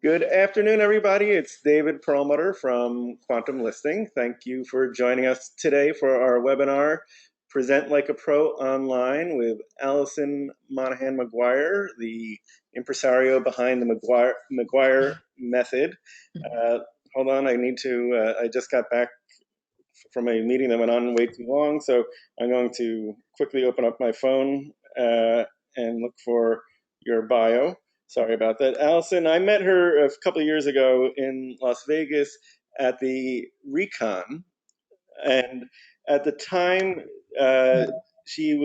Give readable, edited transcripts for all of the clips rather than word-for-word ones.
Good afternoon, everybody. It's David Perlmutter from Quantum Listing. Thank you for joining us today for our webinar, Present Like a Pro Online, with Allison Monahan-McGuire, the impresario behind the McGuire method. Hold on, I just got back from a meeting that went on way too long, so I'm going to quickly open up my phone and look for your bio. Sorry about that. Allison, I met her a couple of years ago in Las Vegas at the Recon, and at the time she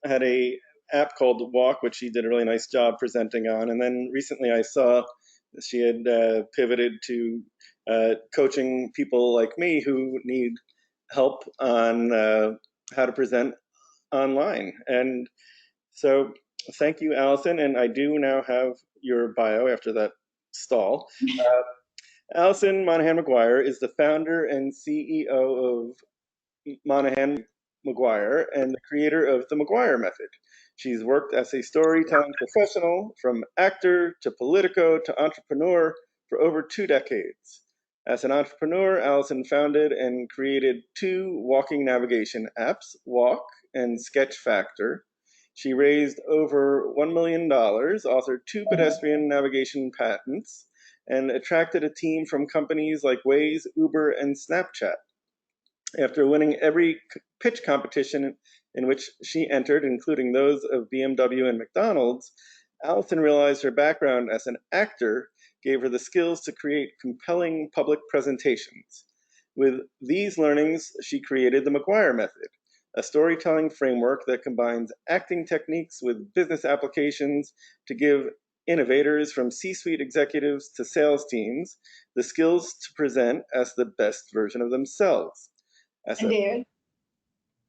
had a app called Walk, which she did a really nice job presenting on. And then recently I saw she had pivoted to coaching people like me who need help on how to present online. And so thank you, Allison. And I do now have your bio after that stall. Allison Monahan-McGuire is the founder and CEO of Monahan-McGuire and the creator of the McGuire Method. She's worked as a storytelling professional, from actor to politico to entrepreneur, for over 2 decades. As an entrepreneur, Allison founded and created 2 walking navigation apps, Walk and Sketch Factor. She raised over $1 million, authored 2 pedestrian navigation patents, and attracted a team from companies like Waze, Uber, and Snapchat. After winning every pitch competition in which she entered, including those of BMW and McDonald's, Allison realized her background as an actor gave her the skills to create compelling public presentations. With these learnings, she created the McGuire Method, a storytelling framework that combines acting techniques with business applications to give innovators, from C-suite executives to sales teams, the skills to present as the best version of themselves. And David,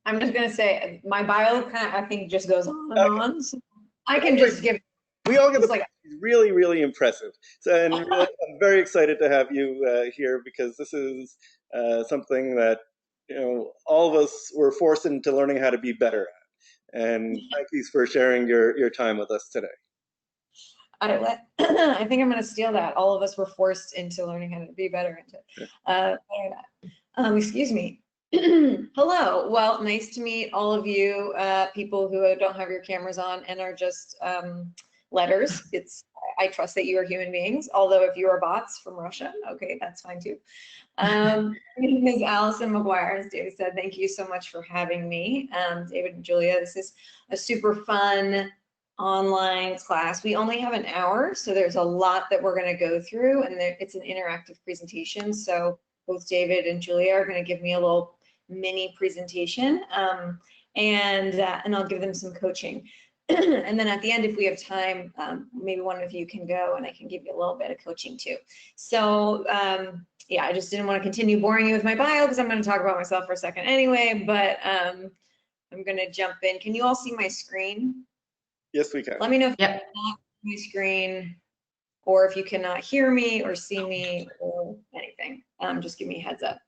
I'm just going to say my bio kind of, I think, just goes on and on. So I can just give. We all get the really, really impressive. So, and really, I'm very excited to have you here, because this is something that all of us were forced into learning how to be better at. And thank you for sharing your time with us today. I think I'm going to steal that. All of us were forced into learning how to be better at it. Excuse me. Hello. Well, nice to meet all of you people who don't have your cameras on and are just letters. I trust that you are human beings, although if you are bots from Russia, okay, that's fine too. My name is Allison McGuire. As David said, thank you so much for having me. David and Julia, this is a super fun online class. We only have an hour, so there's a lot that we're going to go through, and it's an interactive presentation. So both David and Julia are going to give me a little mini presentation, and I'll give them some coaching. And then at the end, if we have time, maybe one of you can go and I can give you a little bit of coaching too. So yeah, I just didn't want to continue boring you with my bio, because I'm going to talk about myself for a second anyway, but I'm going to jump in. Can you all see my screen? Yes, we can. Let me know if you cannot see my screen, or if you cannot hear me or see me or anything. Just give me a heads up.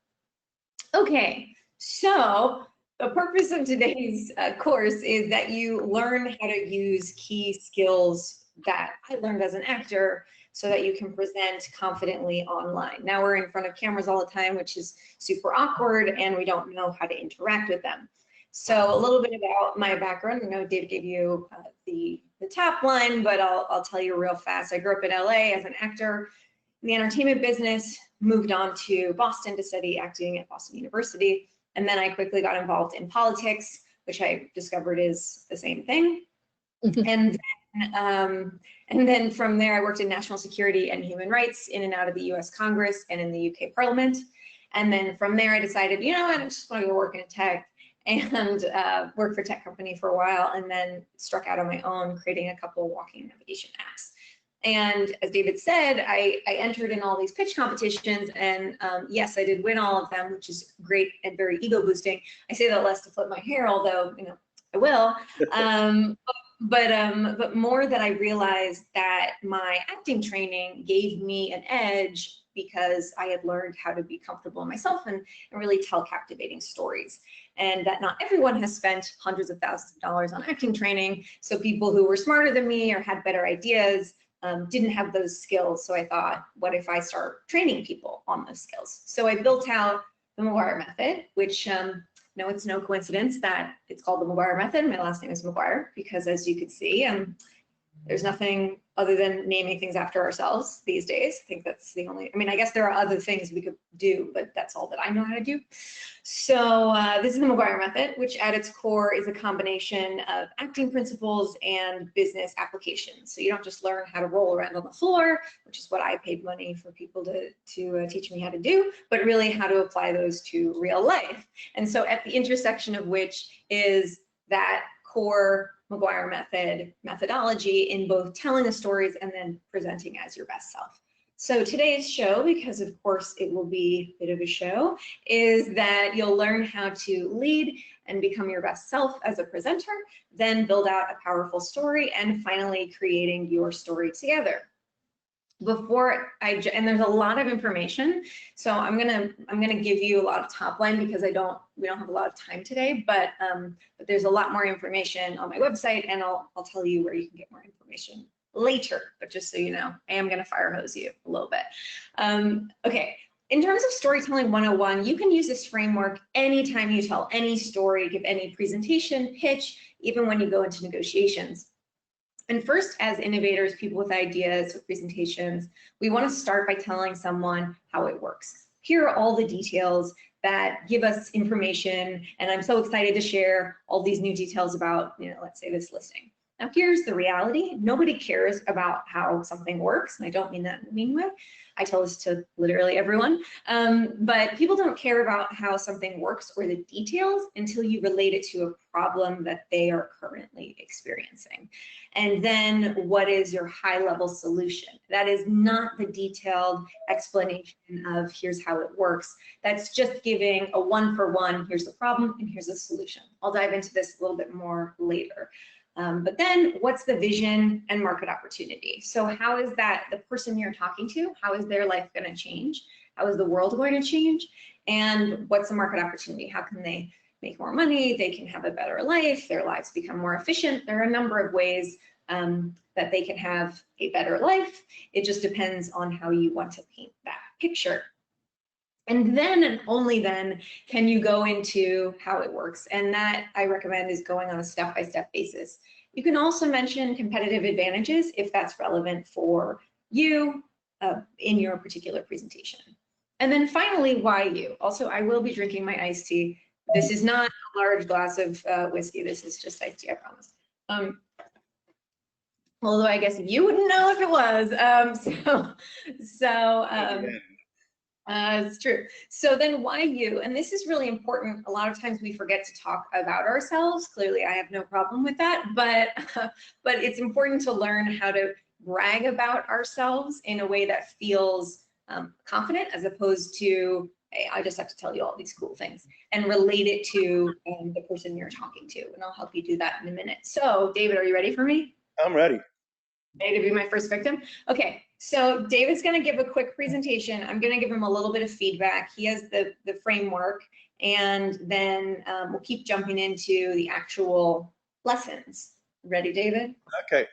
Okay, so the purpose of today's course is that you learn how to use key skills that I learned as an actor, so that you can present confidently online. Now we're in front of cameras all the time, which is super awkward, and we don't know how to interact with them. So a little bit about my background. I know Dave gave you the top line, but I'll tell you real fast. I grew up in LA as an actor in the entertainment business, moved on to Boston to study acting at Boston University, and then I quickly got involved in politics, which I discovered is the same thing. And then from there, I worked in national security and human rights in and out of the US Congress and in the UK Parliament. And then from there, I decided, you know what, I just want to go work in tech, and worked for a tech company for a while, and then struck out on my own, creating a couple of walking navigation apps. And as David said, I entered in all these pitch competitions, and yes, I did win all of them, which is great and very ego boosting. I say that less to flip my hair, although I will. But more that I realized that my acting training gave me an edge, because I had learned how to be comfortable in myself and really tell captivating stories. And that not everyone has spent hundreds of thousands of dollars on acting training. So people who were smarter than me or had better ideas didn't have those skills. So I thought, what if I start training people on those skills? So I built out the McGuire method, which no, it's no coincidence that it's called the McGuire method. My last name is McGuire because, as you can see, there's nothing other than naming things after ourselves these days. I think that's the only, I mean, I guess there are other things we could do, but that's all that I know how to do. So this is the McGuire method, which at its core is a combination of acting principles and business applications. So you don't just learn how to roll around on the floor, which is what I paid money for people to teach me how to do, but really how to apply those to real life. And so at the intersection of which is that core McGuire method methodology in both telling the stories and then presenting as your best self. So today's show, because of course it will be a bit of a show, is that you'll learn how to lead and become your best self as a presenter, then build out a powerful story, and finally creating your story together. And there's a lot of information, so I'm gonna give you a lot of top line because we don't have a lot of time today, but there's a lot more information on my website, and I'll tell you where you can get more information later. But just so you know, I am gonna fire hose you a little bit. Okay, in terms of storytelling 101, you can use this framework anytime you tell any story, give any presentation, pitch, even when you go into negotiations. And first, as innovators, people with ideas or presentations, we want to start by telling someone how it works. Here are all the details that give us information, and I'm so excited to share all these new details about, let's say this listing. Now, here's the reality. Nobody cares about how something works, and I don't mean that in a mean way. I tell this to literally everyone, but people don't care about how something works or the details until you relate it to a problem that they are currently experiencing. And then what is your high-level solution? That is not the detailed explanation of here's how it works. That's just giving a one-for-one, here's the problem and here's the solution. I'll dive into this a little bit more later. But then what's the vision and market opportunity? So how is that the person you're talking to, how is their life going to change? How is the world going to change? And what's the market opportunity? How can they make more money? They can have a better life, their lives become more efficient. There are a number of ways that they can have a better life. It just depends on how you want to paint that picture. And then and only then can you go into how it works. And that I recommend is going on a step-by-step basis. You can also mention competitive advantages if that's relevant for you in your particular presentation. And then finally, why you? Also, I will be drinking my iced tea. This is not a large glass of whiskey. This is just iced tea, I promise. Although I guess you wouldn't know if it was. It's true. So then why you? And this is really important. A lot of times we forget to talk about ourselves. Clearly, I have no problem with that, but it's important to learn how to brag about ourselves in a way that feels confident, as opposed to, hey, I just have to tell you all these cool things, and relate it to the person you're talking to. And I'll help you do that in a minute. So David, are you ready for me? I'm ready. Ready to be my first victim? Okay, so David's gonna give a quick presentation. I'm gonna give him a little bit of feedback. He has the framework, and then we'll keep jumping into the actual lessons. Ready, David? Okay.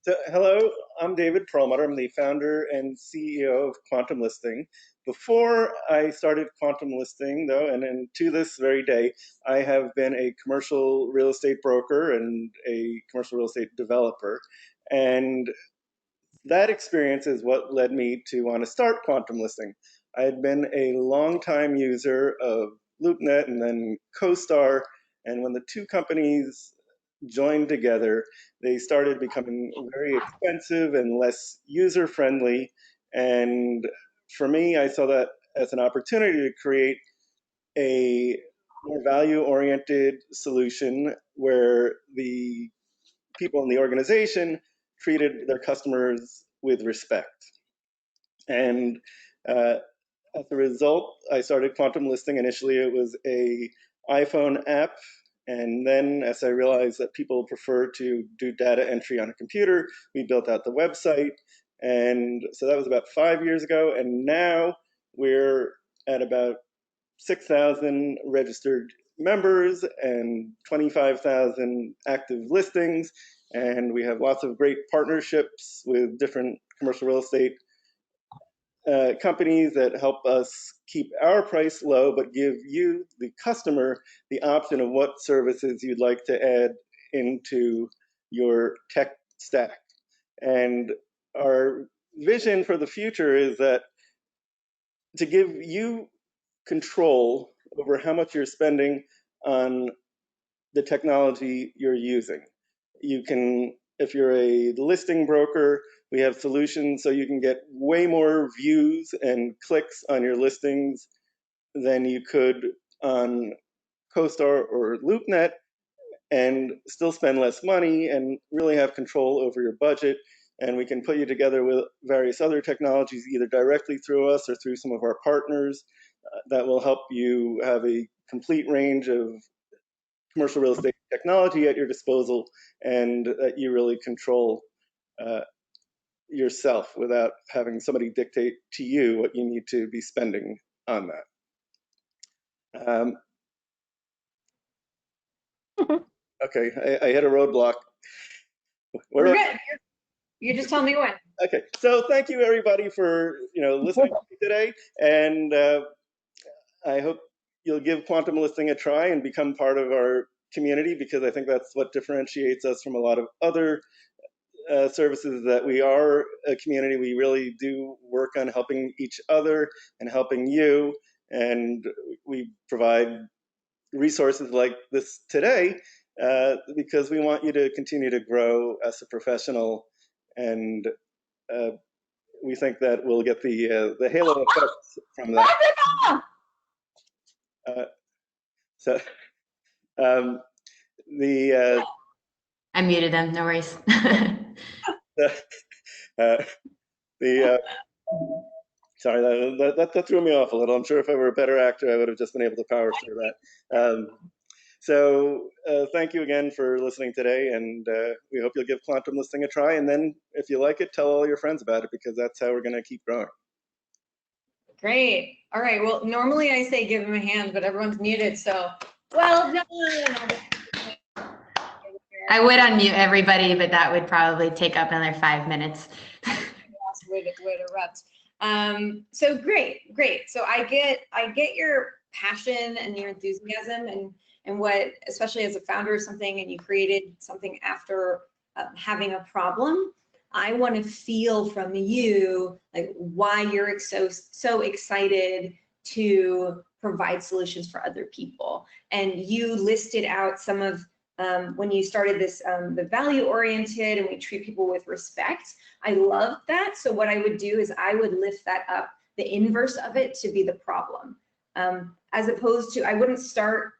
So, hello, I'm David Perlmutter. I'm the founder and CEO of Quantum Listing. Before I started Quantum Listing, though, and to this very day, I have been a commercial real estate broker and a commercial real estate developer. And that experience is what led me to want to start Quantum Listing. I had been a longtime user of LoopNet and then CoStar, and when the two companies joined together, they started becoming very expensive and less user-friendly. And for me, I saw that as an opportunity to create a more value-oriented solution where the people in the organization treated their customers with respect. And as a result, I started Quantum Listing. Initially, it was a iPhone app. And then as I realized that people prefer to do data entry on a computer, we built out the website. And so that was about 5 years ago. And now we're at about 6,000 registered members and 25,000 active listings. And we have lots of great partnerships with different commercial real estate companies that help us keep our price low, but give you, the customer, the option of what services you'd like to add into your tech stack. And our vision for the future is that to give you control over how much you're spending on the technology you're using. You can, if you're a listing broker, we have solutions so you can get way more views and clicks on your listings than you could on CoStar or LoopNet, and still spend less money and really have control over your budget. And we can put you together with various other technologies, either directly through us or through some of our partners, that will help you have a complete range of commercial real estate technology at your disposal, and that you really control yourself without having somebody dictate to you what you need to be spending on that. Okay, I hit a roadblock. We're good. You just tell me when. Okay, so thank you everybody for listening to me today, and I hope you'll give quantum listing a try and become part of our community, because I think that's what differentiates us from a lot of other services, that we are a community. We really do work on helping each other and helping you, and we provide resources like this today because we want you to continue to grow as a professional, and we think that we'll get the halo effect from that. So the I muted them, no worries. Sorry, that threw me off a little. I'm sure if I were a better actor, I would have just been able to power through that. So thank you again for listening today, and we hope you'll give quantum listing a try. And then if you like it, tell all your friends about it, because that's how we're going to keep growing. Great. All right. Well, normally I say give them a hand, but everyone's muted, so well done. I would unmute everybody, but that would probably take up another 5 minutes. Way to erupt. So great. So I get your passion and your enthusiasm and what, especially as a founder of something and you created something after having a problem. I want to feel from you like why you're so excited to provide solutions for other people. And you listed out some of when you started this, the value oriented, and we treat people with respect. I love that. So what I would do is I would lift that up, the inverse of it, to be the problem. As opposed to, I wouldn't start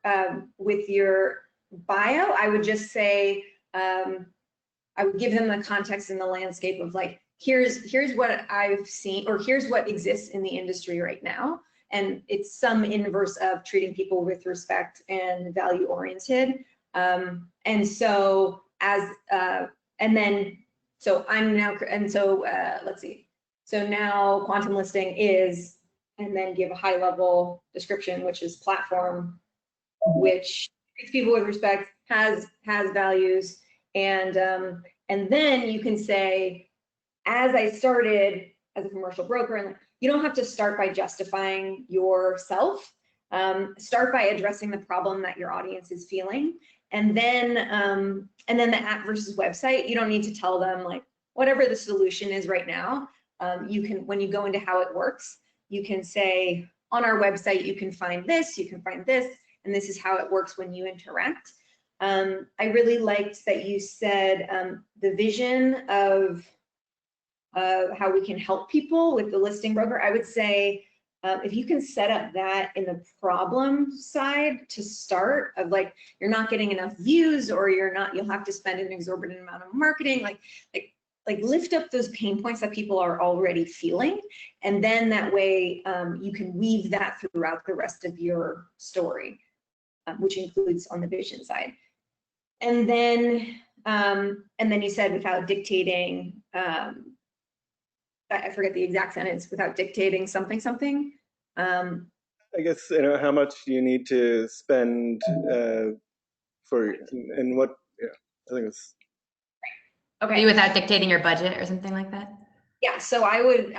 with your bio. I would just say, I would give them the context and the landscape of like, here's what I've seen, or here's what exists in the industry right now. And it's some inverse of treating people with respect and value oriented. And so as, and then, so I'm now, and so let's see. So now quantum listing is, and then give a high level description, which is platform, which treats people with respect, has values. And then you can say, as I started as a commercial broker, and you don't have to start by justifying yourself. Start by addressing the problem that your audience is feeling. And then the app versus website, you don't need to tell them like whatever the solution is right now. You can, when you go into how it works, you can say on our website, you can find this, and this is how it works when you interact. I really liked that you said the vision of how we can help people with the listing broker. I would say if you can set up that in the problem side to start, of like you're not getting enough views, or you'll have to spend an exorbitant amount of marketing, like lift up those pain points that people are already feeling, and then that way you can weave that throughout the rest of your story, which includes on the vision side. And then you said without dictating, I forget the exact sentence, without dictating something. I guess, how much do you need to spend for, and what, yeah, I think it's. Okay. Maybe without dictating your budget or something like that? Yeah, so I would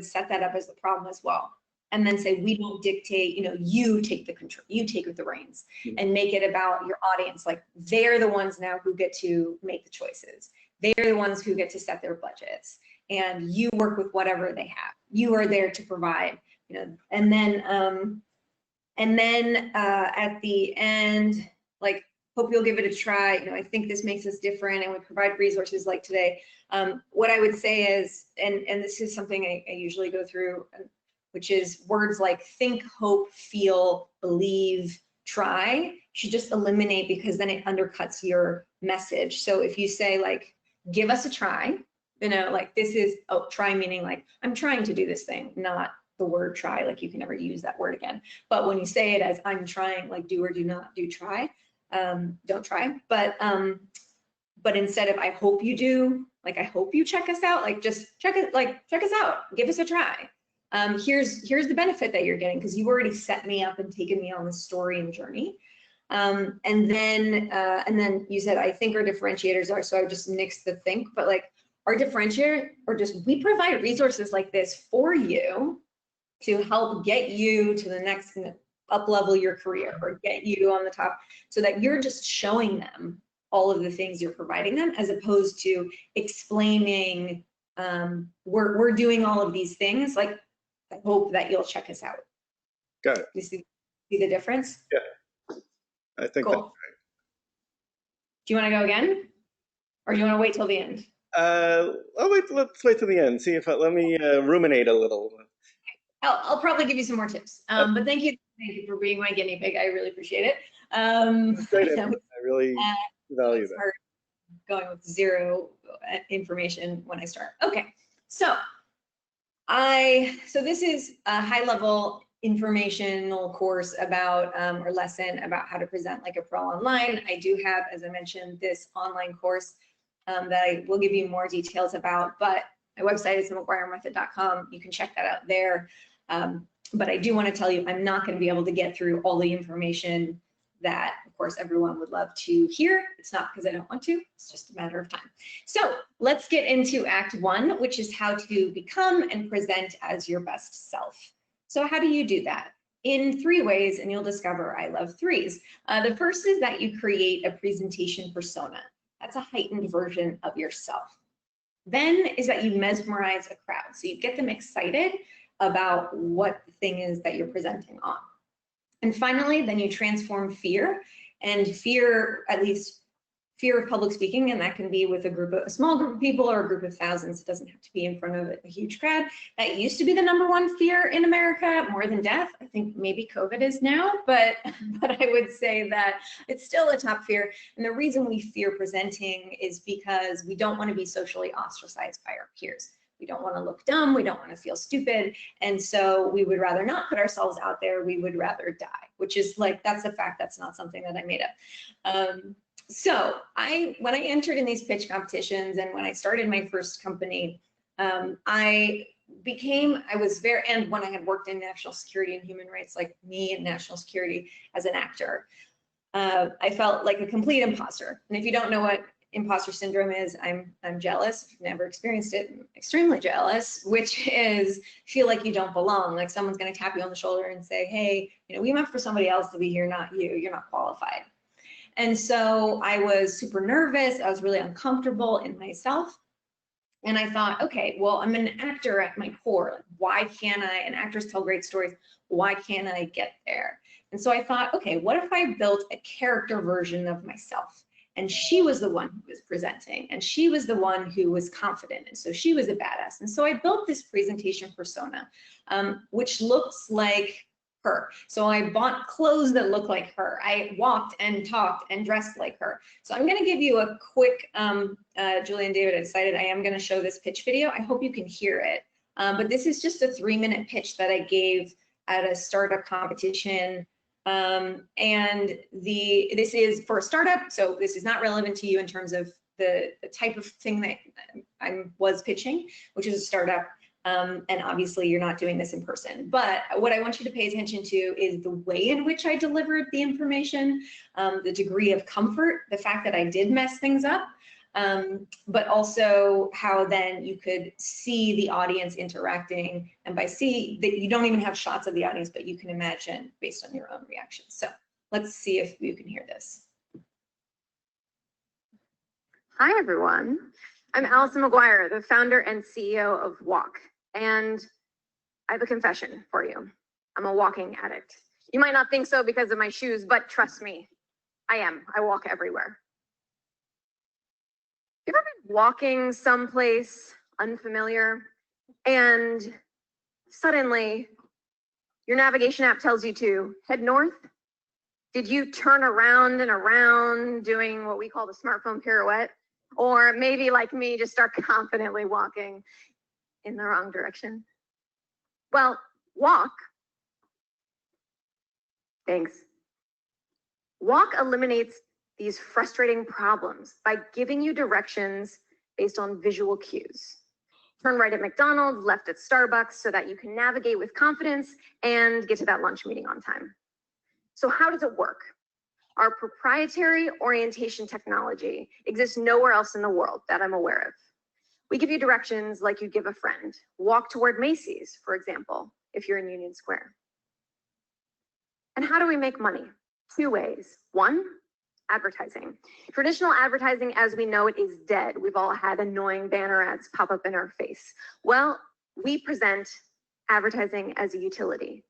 set that up as the problem as well. And then say, we don't dictate, you take the control, you take the reins, and make it about your audience. Like, they're the ones now who get to make the choices. They're the ones who get to set their budgets, and you work with whatever they have. You are there to provide, and then at the end, like, hope you'll give it a try. I think this makes us different, and we provide resources like today. What I would say is, and this is something I usually go through, which is words like think, hope, feel, believe, try, you should just eliminate, because then it undercuts your message. So if you say, like, give us a try, like, this is, try meaning like, I'm trying to do this thing, not the word try, like you can never use that word again. But when you say it as I'm trying, like do or do not do try, don't try. But instead of I hope you do, like I hope you check us out, like just check us out, give us a try. Here's the benefit that you're getting, because you already set me up and taken me on this story and journey. And then you said I think our differentiators are, so I just nixed the think, but like our differentiator, or just we provide resources like this for you to help get you to the next up level your career, or get you on the top, so that you're just showing them all of the things you're providing them, as opposed to explaining we're doing all of these things. Like, I hope that you'll check us out. Got it. You see the difference? Yeah, I think cool. That's right. Do you want to go again, or do you want to wait till the end? Let's wait till the end. See if let me ruminate a little. I'll probably give you some more tips. But thank you for being my guinea pig. I really appreciate it. Great. I really value that. Going with zero information when I start. Okay, so this is a high-level informational course about or lesson about how to present like a pro online. I do have, as I mentioned, this online course that I will give you more details about, but my website is McGuireMethod.com. You can check that out there. But I do want to tell you, I'm not going to be able to get through all the information that, of course, everyone would love to hear. It's not because I don't want to, it's just a matter of time. So let's get into Act 1, which is how to become and present as your best self. So how do you do that? In 3 ways, and you'll discover I love 3s. The first is that you create a presentation persona. That's a heightened version of yourself. Then is that you mesmerize a crowd. So you get them excited about what the thing is that you're presenting on. And finally, then you transform fear, and fear, at least fear of public speaking, and that can be with a small group of people or a group of thousands. It doesn't have to be in front of a huge crowd. That used to be the #1 fear in America, more than death. I think maybe COVID is now, but I would say that it's still a top fear. And the reason we fear presenting is because we don't want to be socially ostracized by our peers. We don't want to look dumb, we don't want to feel stupid, and so we would rather not put ourselves out there, we would rather die, which is like, that's a fact, that's not something that I made up. So when I entered in these pitch competitions and when I started my first company, and when I had worked in national security and human rights, like me in national security as an actor, I felt like a complete imposter. And if you don't know what imposter syndrome is, I'm jealous. If you've never experienced it, I'm extremely jealous, which is feel like you don't belong, like someone's going to tap you on the shoulder and say, hey, we meant for somebody else to be here, not you, you're not qualified. And so I was super nervous, I was really uncomfortable in myself. And I thought, okay, well, I'm an actor at my core. Why can't I, and actors tell great stories, why can't I get there? And so I thought, okay, what if I built a character version of myself? And she was the one who was presenting, and she was the one who was confident, and so she was a badass. And so I built this presentation persona, which looks like her. So I bought clothes that look like her. I walked and talked and dressed like her. So I'm going to give you a quick, Julie and David, I decided I am going to show this pitch video. I hope you can hear it. But this is just a 3-minute pitch that I gave at a startup competition. This is for a startup, so this is not relevant to you in terms of the type of thing that I was pitching, which is a startup. And obviously you're not doing this in person, but what I want you to pay attention to is the way in which I delivered the information, the degree of comfort, the fact that I did mess things up, but also how then you could see the audience interacting. And by see, that you don't even have shots of the audience, but you can imagine based on your own reactions. So let's see if you can hear this. Hi, everyone. I'm Allison McGuire, the founder and CEO of Walk. And I have a confession for you. I'm a walking addict. You might not think so because of my shoes, but trust me, I am. I walk everywhere. You ever been walking someplace unfamiliar and suddenly your navigation app tells you to head north? Did you turn around and around doing what we call the smartphone pirouette? Or maybe like me, just start confidently walking in the wrong direction? Well, Walk, thanks. Walk eliminates these frustrating problems by giving you directions based on visual cues. Turn right at McDonald's, left at Starbucks, so that you can navigate with confidence and get to that lunch meeting on time. So how does it work? Our proprietary orientation technology exists nowhere else in the world that I'm aware of. We give you directions like you'd give a friend. Walk toward Macy's, for example, if you're in Union Square. And how do we make money? 2 ways. One, advertising. Traditional advertising as we know it is dead. We've all had annoying banner ads pop up in our face. Well, we present advertising as a utility.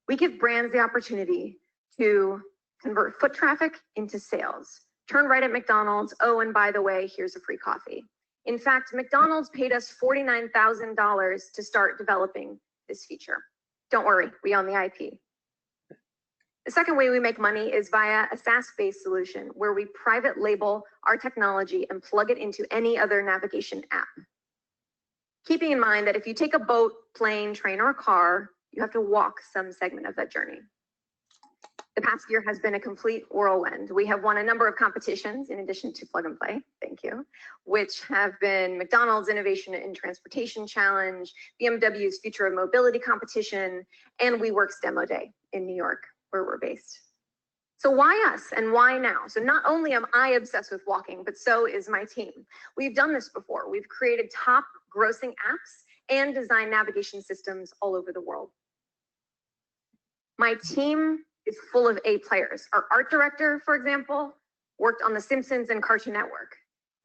We give brands the opportunity to convert foot traffic into sales. Turn right at McDonald's. Oh, and by the way, here's a free coffee. In fact, McDonald's paid us $49,000 to start developing this feature. Don't worry, we own the IP. The second way we make money is via a SaaS-based solution where we private label our technology and plug it into any other navigation app. Keeping in mind that if you take a boat, plane, train, or a car, you have to walk some segment of that journey. The past year has been a complete whirlwind. We have won a number of competitions in addition to Plug and Play, thank you, which have been McDonald's Innovation in Transportation Challenge, BMW's Future of Mobility Competition, and WeWork's Demo Day in New York, where we're based. So why us and why now? So not only am I obsessed with walking, but so is my team. We've done this before. We've created top grossing apps and designed navigation systems all over the world. My team is full of A players. Our art director, for example, worked on The Simpsons and Cartoon Network.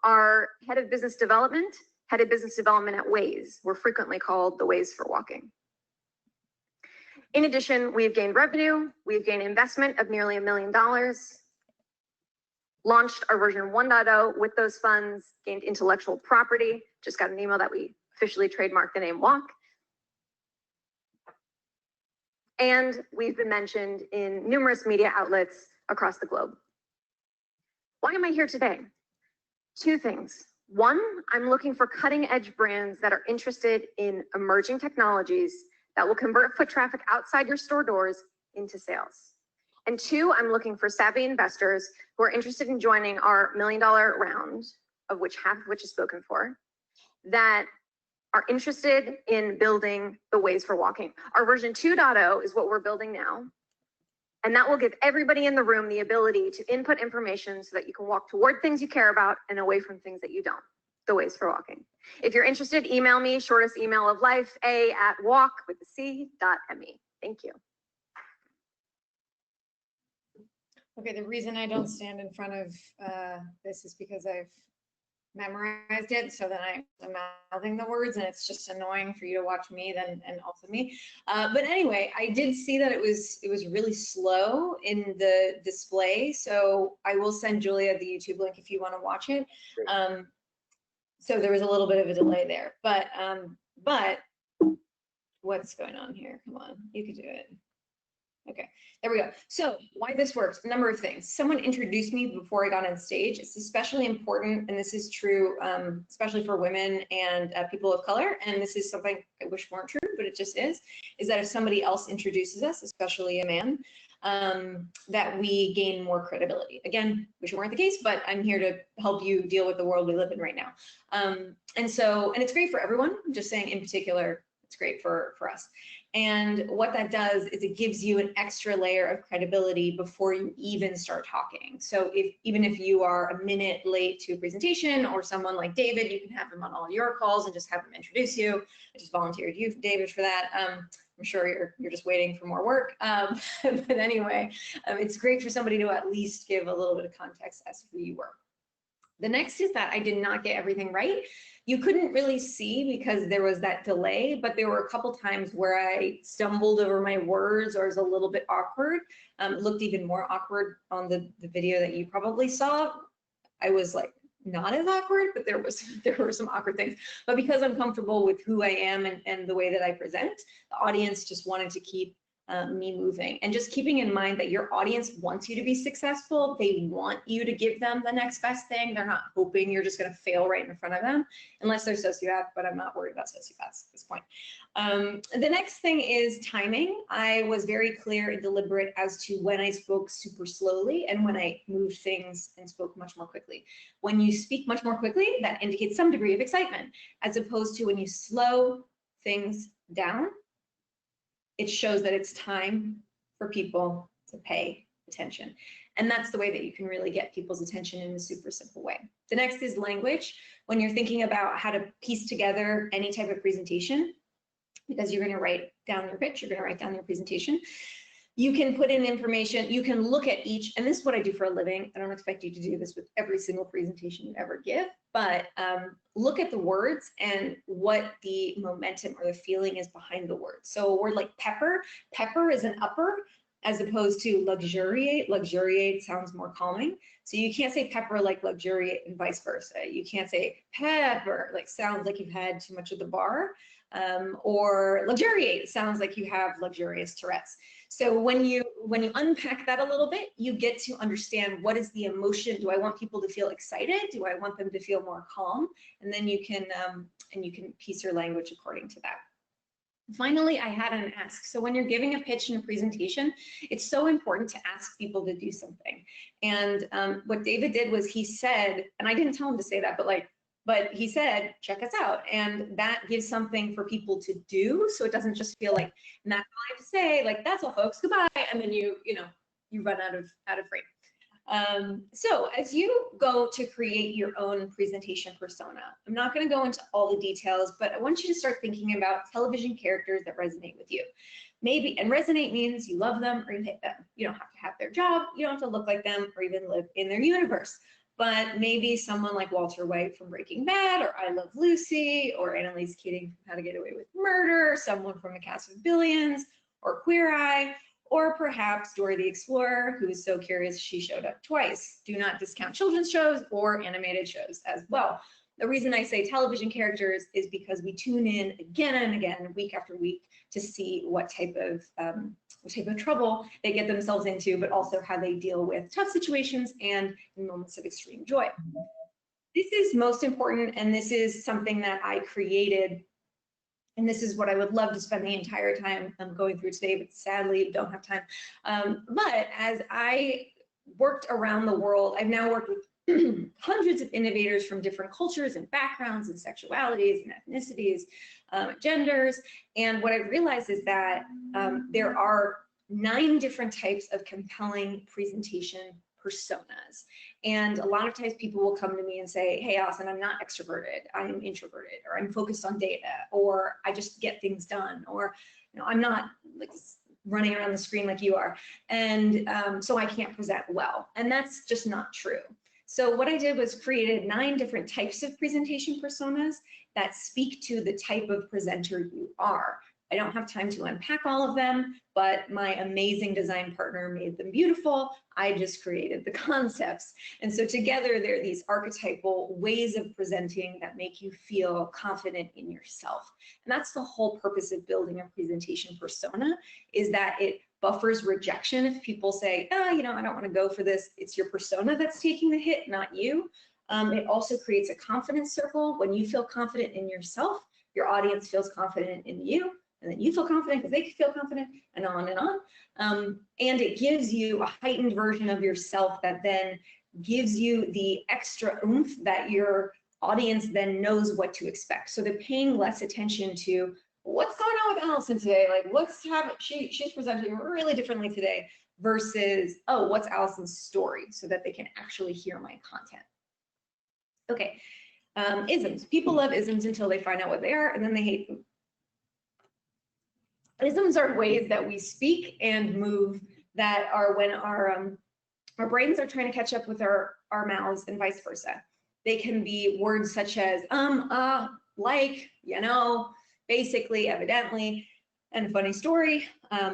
Our head of business development headed business development at Waze. We're frequently called the Waze for walking. In addition, we've gained revenue, we've gained investment of nearly $1 million, launched our version 1.0 with those funds, gained intellectual property, just got an email that we officially trademarked the name Walk. And we've been mentioned in numerous media outlets across the globe. Why am I here today? 2 things. One, I'm looking for cutting edge brands that are interested in emerging technologies that will convert foot traffic outside your store doors into sales. And 2, I'm looking for savvy investors who are interested in joining our $1 million round, of which half of which is spoken for, that are interested in building the Waze for walking. Our version 2.0 is what we're building now. And that will give everybody in the room the ability to input information so that you can walk toward things you care about and away from things that you don't. The Waze for walking. If you're interested, email me, shortest email of life, a@walk.me. Thank you. Okay, the reason I don't stand in front of this is because I've memorized it, so then I'm mouthing the words and it's just annoying for you to watch me and also me. But anyway, I did see that it was really slow in the display, so I will send Julia the YouTube link if you want to watch it. So there was a little bit of a delay there, but what's going on here? Come on, you can do it. Okay, there we go. So why this works, a number of things. Someone introduced me before I got on stage. It's especially important, and this is true, especially for women and people of color, and this is something I wish weren't true, but it just is that if somebody else introduces us, especially a man, that we gain more credibility. Again, wish it weren't the case, but I'm here to help you deal with the world we live in right now. And it's great for everyone. I'm just saying in particular, It's great for us. And what that does is it gives you an extra layer of credibility before you even start talking. So even if you are a minute late to a presentation, or someone like David, you can have him on all your calls and just have him introduce you. I just volunteered you, David, for that. I'm sure you're just waiting for more work. But anyway, it's great for somebody to at least give a little bit of context as to who you were. The next is that I did not get everything right. You couldn't really see because there was that delay, but there were a couple times where I stumbled over my words or was a little bit awkward. It looked even more awkward on the video that you probably saw. I was like not as awkward, but there were some awkward things. But because I'm comfortable with who I am and the way that I present, the audience just wanted to keep me moving. And just keeping in mind that your audience wants you to be successful. They want you to give them the next best thing. They're not hoping you're just going to fail right in front of them, unless they're sociopath, but I'm not worried about sociopaths at this point. The next thing is timing. I was very clear and deliberate as to when I spoke super slowly and when I moved things and spoke much more quickly. When you speak much more quickly, that indicates some degree of excitement, as opposed to when you slow things down, it shows that it's time for people to pay attention. And that's the way that you can really get people's attention in a super simple way. The next is language. When you're thinking about how to piece together any type of presentation, because you're going to write down your pitch, you're going to write down your presentation, you can put in information, you can look at each, and this is what I do for a living. I don't expect you to do this with every single presentation you ever give, but look at the words and what the momentum or the feeling is behind the word. So a word like pepper, pepper is an upper as opposed to luxuriate. Luxuriate sounds more calming. So you can't say pepper like luxuriate and vice versa. You can't say pepper, like sounds like you've had too much of the bar, or luxuriate sounds like you have luxurious Tourette's. So when you unpack that a little bit, you get to understand what is the emotion. Do I want people to feel excited? Do I want them to feel more calm? And then you can piece your language according to that. Finally, I had an ask. So when you're giving a pitch and a presentation, it's so important to ask people to do something. And what David did was he said, and I didn't tell him to say that, but he said, check us out. And that gives something for people to do. So it doesn't just feel like, and that's all I have to say, like, that's all folks, goodbye. And then you run out of frame. So as you go to create your own presentation persona, I'm not going to go into all the details, but I want you to start thinking about television characters that resonate with you. Maybe, and resonate means you love them or you hate them. You don't have to have their job. You don't have to look like them or even live in their universe. But maybe someone like Walter White from Breaking Bad, or I Love Lucy, or Annalise Keating from How to Get Away with Murder, someone from A Cast of Billions, or Queer Eye, or perhaps Dora the Explorer, who is so curious she showed up twice. Do not discount children's shows or animated shows as well. The reason I say television characters is because we tune in again and again, week after week, to see what type of trouble they get themselves into, but also how they deal with tough situations and in moments of extreme joy. This is most important, and this is something that I created, and this is what I would love to spend the entire time going through today, but sadly don't have time. But as I worked around the world, I've now worked with hundreds of innovators from different cultures and backgrounds and sexualities and ethnicities, genders. And what I've realized is that there are 9 different types of compelling presentation personas. And a lot of times people will come to me and say, hey, Allison, I'm not extroverted, I'm introverted, or I'm focused on data, or I just get things done, or I'm not like running around the screen like you are. And so I can't present well. And that's just not true. So what I did was created 9 different types of presentation personas that speak to the type of presenter you are. I don't have time to unpack all of them, but my amazing design partner made them beautiful. I just created the concepts. And so together, they're these archetypal ways of presenting that make you feel confident in yourself. And that's the whole purpose of building a presentation persona, is that it buffers rejection. If people say, oh, I don't want to go for this, it's your persona that's taking the hit, not you. It also creates a confidence circle. When you feel confident in yourself, your audience feels confident in you, and then you feel confident because they feel confident, and on and on. And it gives you a heightened version of yourself that then gives you the extra oomph that your audience then knows what to expect. So they're paying less attention to what's going on with Allison today? Like, she's presenting really differently today versus, oh, what's Allison's story, so that they can actually hear my content. Okay, isms. People love isms until they find out what they are, and then they hate them. Isms are ways that we speak and move that are when our brains are trying to catch up with our mouths and vice versa. They can be words such as like, you know, basically, evidently. And a funny story,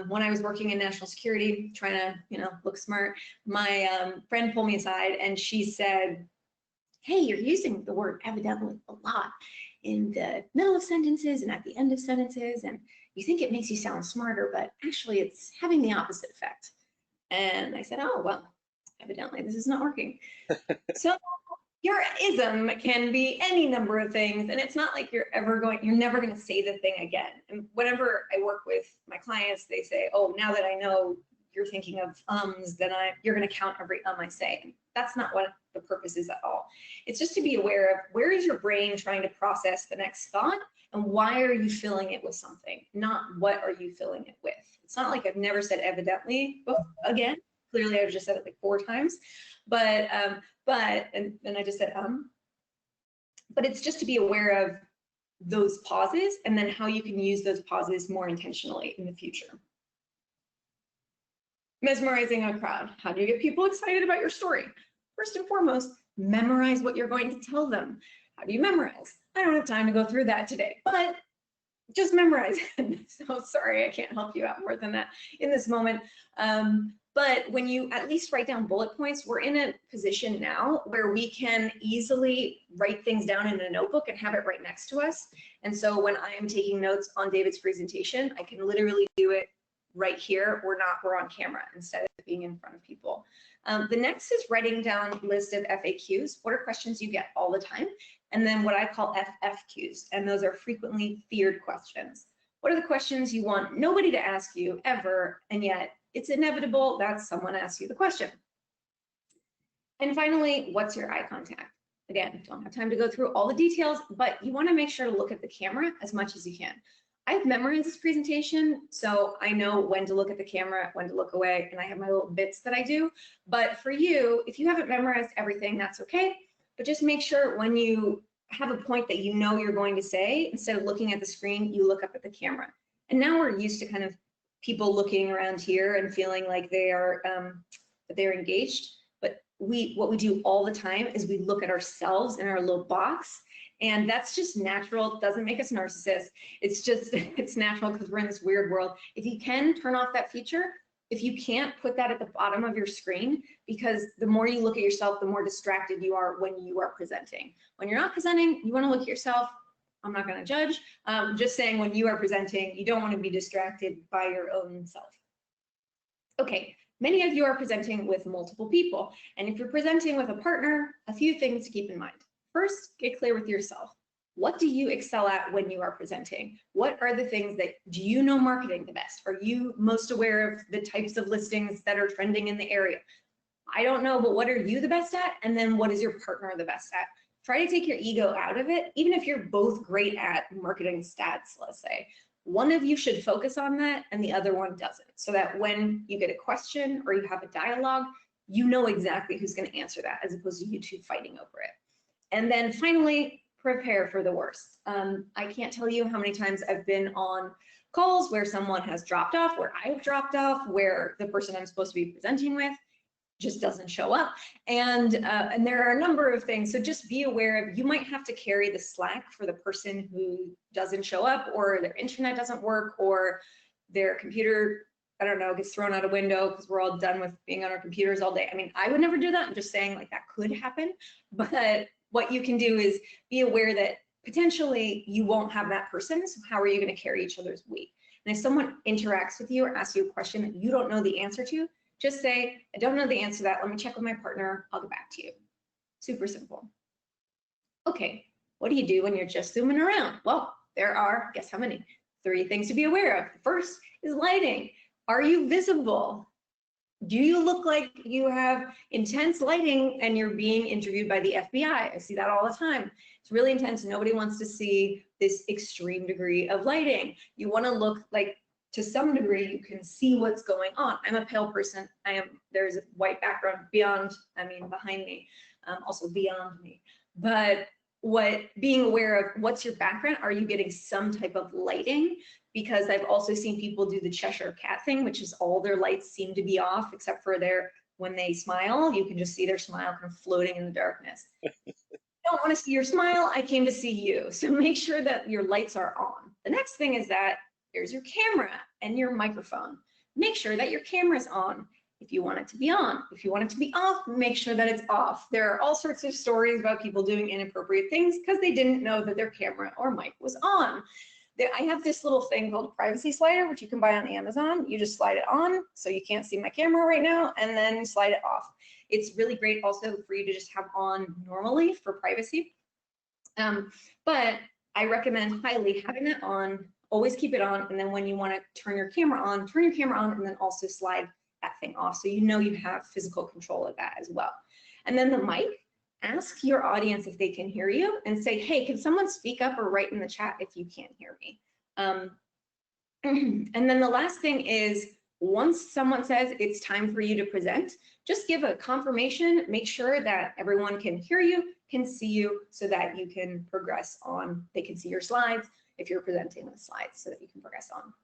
when I was working in national security, trying to, you know, look smart, my friend pulled me aside and she said, hey, you're using the word evidently a lot in the middle of sentences and at the end of sentences, and you think it makes you sound smarter, but actually it's having the opposite effect. And I said, oh, well, evidently this is not working. So your ism can be any number of things, and it's not like you're never going to say the thing again. And whenever I work with my clients, they say, oh, now that I know you're thinking of ums, then you're going to count every I say. And that's not what the purpose is at all. It's just to be aware of where is your brain trying to process the next thought, and why are you filling it with something, not what are you filling it with. It's not like I've never said evidently again. Clearly, I've just said it like 4 times, but I just said but it's just to be aware of those pauses and then how you can use those pauses more intentionally in the future. Mesmerizing a crowd. How do you get people excited about your story? First and foremost, memorize what you're going to tell them. How do you memorize? I don't have time to go through that today, but just memorize it. So sorry, I can't help you out more than that in this moment. But when you at least write down bullet points, we're in a position now where we can easily write things down in a notebook and have it right next to us. And so when I am taking notes on David's presentation, I can literally do it right here. We're on camera instead of being in front of people. The next is writing down a list of FAQs. What are questions you get all the time? And then what I call FFQs, and those are frequently feared questions. What are the questions you want nobody to ask you ever, and yet it's inevitable that someone asks you the question? And finally, what's your eye contact? Again, don't have time to go through all the details, but you want to make sure to look at the camera as much as you can. I've memorized this presentation, so I know when to look at the camera, when to look away, and I have my little bits that I do. But for you, if you haven't memorized everything, that's okay. But just make sure when you have a point that you know you're going to say, instead of looking at the screen, you look up at the camera. And now we're used to kind of people looking around here and feeling like they are that they're engaged. But what we do all the time is we look at ourselves in our little box, and that's just natural. It doesn't make us narcissists. It's natural because we're in this weird world. If you can turn off that feature, if you can't, put that at the bottom of your screen, because the more you look at yourself, the more distracted you are when you are presenting. When you're not presenting, you want to look at yourself. I'm not going to judge. Just saying, when you are presenting, you don't want to be distracted by your own self. Okay, many of you are presenting with multiple people, and if you're presenting with a partner, a few things to keep in mind. First, get clear with yourself. What do you excel at when you are presenting? What are the things that, do you know marketing the best? Are you most aware of the types of listings that are trending in the area? I don't know, but what are you the best at? And then what is your partner the best at? Try to take your ego out of it. Even if you're both great at marketing stats, let's say, one of you should focus on that and the other one doesn't, so that when you get a question or you have a dialogue, you know exactly who's going to answer that, as opposed to you two fighting over it. And then finally, prepare for the worst. I can't tell you how many times I've been on calls where someone has dropped off, where I've dropped off, where the person I'm supposed to be presenting with just doesn't show up. And there are a number of things. So just be aware of, you might have to carry the slack for the person who doesn't show up, or their internet doesn't work, or their computer, I don't know, gets thrown out a window, because we're all done with being on our computers all day. I mean, I would never do that. I'm just saying, like, that could happen. But what you can do is be aware that potentially you won't have that person. So how are you going to carry each other's weight? And if someone interacts with you or asks you a question that you don't know the answer to, just say, I don't know the answer to that. Let me check with my partner. I'll get back to you. Super simple. Okay, what do you do when you're just zooming around? Well, there are, guess how many? 3 things to be aware of. The first is lighting. Are you visible? Do you look like you have intense lighting and you're being interviewed by the FBI? I see that all the time. It's really intense. Nobody wants to see this extreme degree of lighting. You want to look like, to some degree, you can see what's going on. I'm a pale person. There's a white background behind me, also beyond me. But being aware of what's your background, are you getting some type of lighting? Because I've also seen people do the Cheshire Cat thing, which is all their lights seem to be off except for when they smile, you can just see their smile kind of floating in the darkness. Don't want to see your smile, I came to see you. So make sure that your lights are on. The next thing is that there's your camera and your microphone. Make sure that your camera's on if you want it to be on. If you want it to be off, make sure that it's off. There are all sorts of stories about people doing inappropriate things because they didn't know that their camera or mic was on. I have this little thing called a privacy slider, which you can buy on Amazon. You just slide it on, so you can't see my camera right now, and then you slide it off. It's really great also for you to just have on normally for privacy. But I recommend highly having that on, always keep it on, and then when you want to turn your camera on, and then also slide that thing off, so you know you have physical control of that as well. And then the mic, ask your audience if they can hear you and say, hey, can someone speak up or write in the chat if you can't hear me? And then the last thing is, once someone says it's time for you to present, just give a confirmation, make sure that everyone can hear you, can see you, so that you can progress on. They can see your slides if you're presenting the slides so that you can progress on.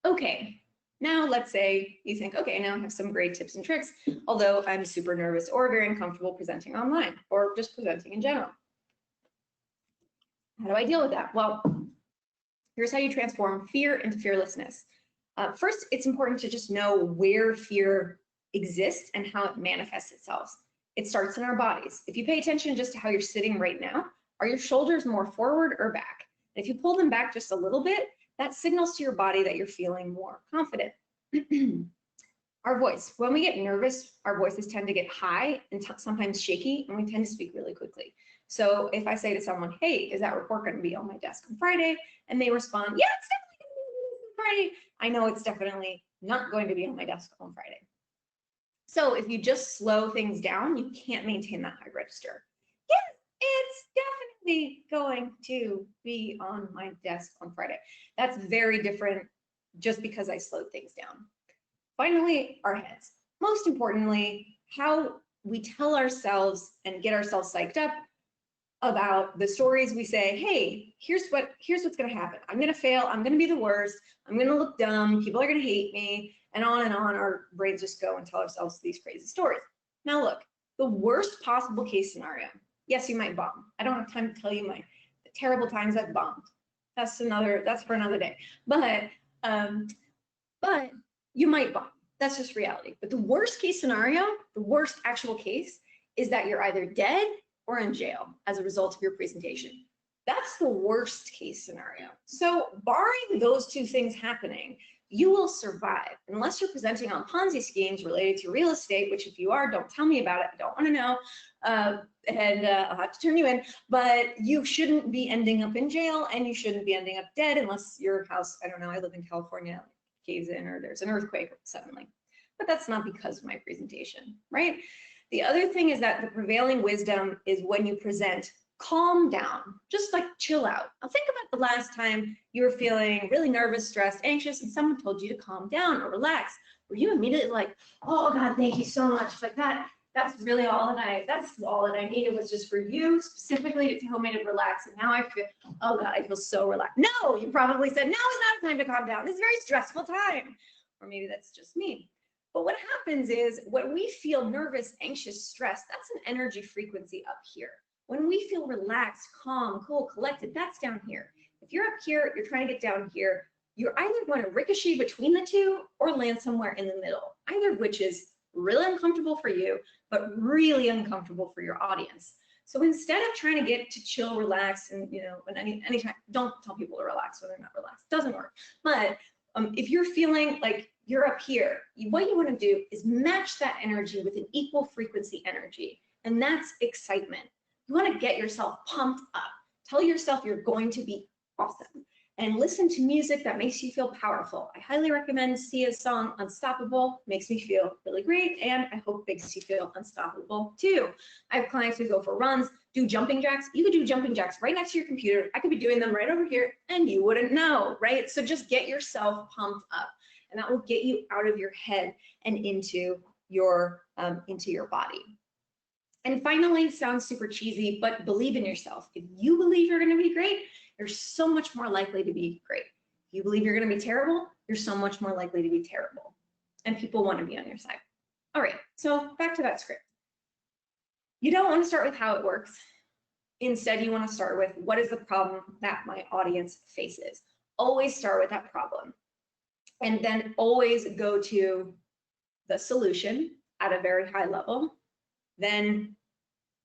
Okay. Now, let's say you think, okay, now I have some great tips and tricks, although I'm super nervous or very uncomfortable presenting online or just presenting in general. How do I deal with that? Well, here's how you transform fear into fearlessness. First, it's important to just know where fear exists and how it manifests itself. It starts in our bodies. If you pay attention just to how you're sitting right now, are your shoulders more forward or back? And if you pull them back just a little bit, that signals to your body that you're feeling more confident. Our voice, when we get nervous, our voices tend to get high and sometimes shaky, and we tend to speak really quickly. So if I say to someone, hey, is that report going to be on my desk on Friday? And they respond, yeah, it's definitely going to be on Friday. I know it's definitely not going to be on my desk on Friday. So if you just slow things down, you can't maintain that high register. Yes, it's definitely going to be on my desk on Friday. That's very different just because I slowed things down. Finally, our heads. Most importantly, how we tell ourselves and get ourselves psyched up about the stories we say, hey, here's what's gonna happen. I'm gonna fail, I'm gonna be the worst, I'm gonna look dumb, people are gonna hate me, and on our brains just go and tell ourselves these crazy stories. Now look, the worst possible case scenario, yes, you might bomb. I don't have time to tell you the terrible times I've bombed. That's for another day. But you might bomb. That's just reality. But the worst case scenario, the worst actual case, is that you're either dead or in jail as a result of your presentation. That's the worst case scenario. So barring those two things happening, you will survive unless you're presenting on Ponzi schemes related to real estate, which if you are, don't tell me about it. I don't want to know. I'll have to turn you in, but you shouldn't be ending up in jail and you shouldn't be ending up dead unless your house, I don't know, I live in California, caves in or there's an earthquake suddenly. But that's not because of my presentation, right? The other thing is that the prevailing wisdom is when you present, calm down, just like chill out. Now think about the last time you were feeling really nervous, stressed, anxious, and someone told you to calm down or relax. Were you immediately like, oh God, thank you so much, like that? That's all that I needed was just for you specifically to tell me to relax. And now I feel, oh God, I feel so relaxed. No, you probably said, now is not time to calm down. This is a very stressful time. Or maybe that's just me. But what happens is when we feel nervous, anxious, stressed, that's an energy frequency up here. When we feel relaxed, calm, cool, collected, that's down here. If you're up here, you're trying to get down here, you're either going to ricochet between the two or land somewhere in the middle, either of which is really uncomfortable for you, but really uncomfortable for your audience. So instead of trying to get to chill, relax, and anytime, don't tell people to relax when they're not relaxed. It doesn't work. But if you're feeling like you're up here, what you want to do is match that energy with an equal frequency energy, and that's excitement. You want to get yourself pumped up. Tell yourself you're going to be awesome. and listen to music that makes you feel powerful. I highly recommend Sia's song Unstoppable. Makes me feel really great, and I hope makes you feel unstoppable too. I have clients who go for runs, do jumping jacks. You could do jumping jacks right next to your computer. I could be doing them right over here and you wouldn't know, right? So just get yourself pumped up, and that will get you out of your head and into your body. And finally, sounds super cheesy, but believe in yourself. If you believe you're going to be great, you're so much more likely to be great. If you believe you're going to be terrible, you're so much more likely to be terrible. And people want to be on your side. All right, so back to that script. You don't want to start with how it works. Instead, you want to start with what is the problem that my audience faces. Always start with that problem. And then always go to the solution at a very high level. Then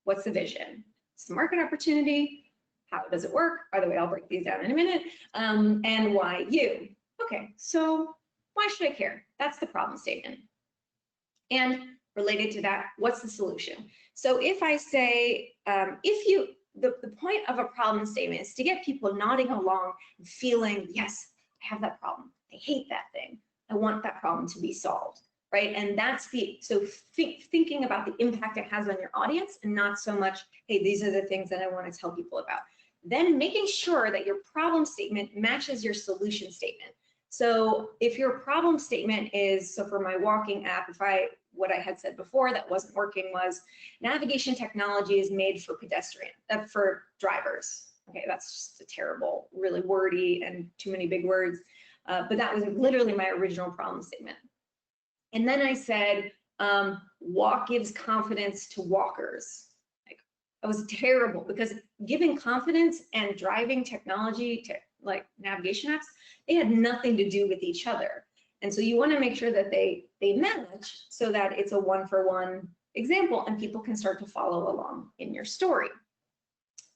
what's the vision? It's the market opportunity. How does it work? By the way, I'll break these down in a minute. And why you? Okay, so why should I care? That's the problem statement. And related to that, what's the solution? So if I say, the point of a problem statement is to get people nodding along and feeling, yes, I have that problem. I hate that thing. I want that problem to be solved, right? And that's thinking about the impact it has on your audience and not so much, hey, these are the things that I want to tell people about. Then making sure that your problem statement matches your solution statement. So if your problem statement is, so for my walking app, what I had said before that wasn't working was navigation technology is made for for drivers. Okay, that's just a terrible, really wordy and too many big words. But that was literally my original problem statement. And then I said, walk gives confidence to walkers. That was terrible because giving confidence and driving technology to like navigation apps, they had nothing to do with each other. And so you want to make sure that they match so that it's a one-for-one example and people can start to follow along in your story.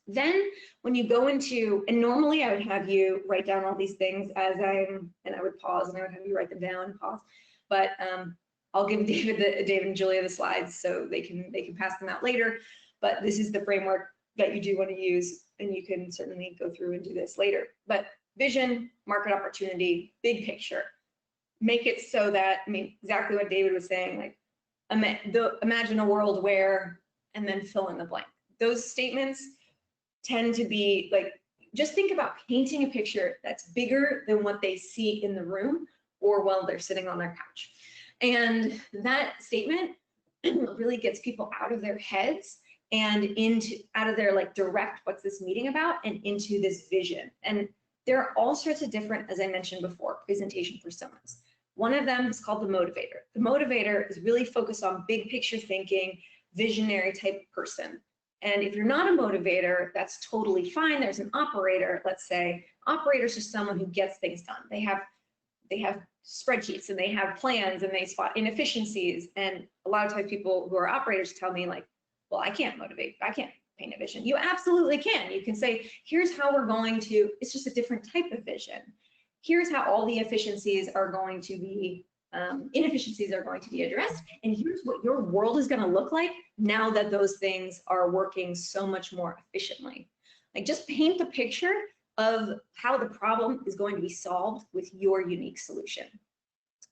Then when you go into, and normally I would have you write down all these things and I would pause and I would have you write them down and pause. But I'll give David and Julia the slides so they can pass them out later. But this is the framework that you do want to use, and you can certainly go through and do this later. But vision, market opportunity, big picture. Make it so that, I mean, exactly what David was saying, like imagine a world where, and then fill in the blank. Those statements tend to be like, just think about painting a picture that's bigger than what they see in the room or while they're sitting on their couch. And that statement really gets people out of their heads and out of their like direct, what's this meeting about, and into this vision. And there are all sorts of different, as I mentioned before, presentation personas. One of them is called the motivator. The motivator is really focused on big picture thinking, visionary type person. And if you're not a motivator, that's totally fine. There's an operator, let's say. Operator is just someone who gets things done. They have spreadsheets and they have plans and they spot inefficiencies. And a lot of times people who are operators tell me like, well, I can't motivate, I can't paint a vision. You absolutely can. You can say, here's how we're going to, it's just a different type of vision. Here's how all the efficiencies are going to be, inefficiencies are going to be addressed. And here's what your world is going to look like now that those things are working so much more efficiently. Like just paint the picture of how the problem is going to be solved with your unique solution.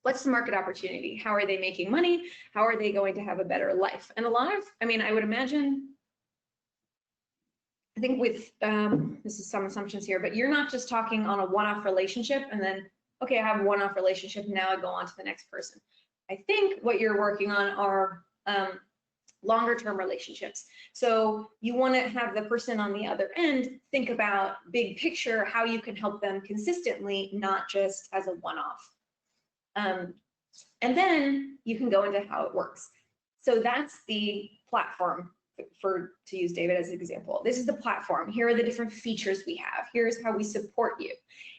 What's the market opportunity? How are they making money? How are they going to have a better life? And a lot of, I mean, I would imagine, I think with, this is some assumptions here, but you're not just talking on a one-off relationship and then, okay, I have a one-off relationship, now I go on to the next person. I think what you're working on are longer term relationships. So you want to have the person on the other end think about big picture, how you can help them consistently, not just as a one-off. And then you can go into how it works. So that's the platform to use David as an example. This is the platform. Here are the different features we have. Here's how we support you.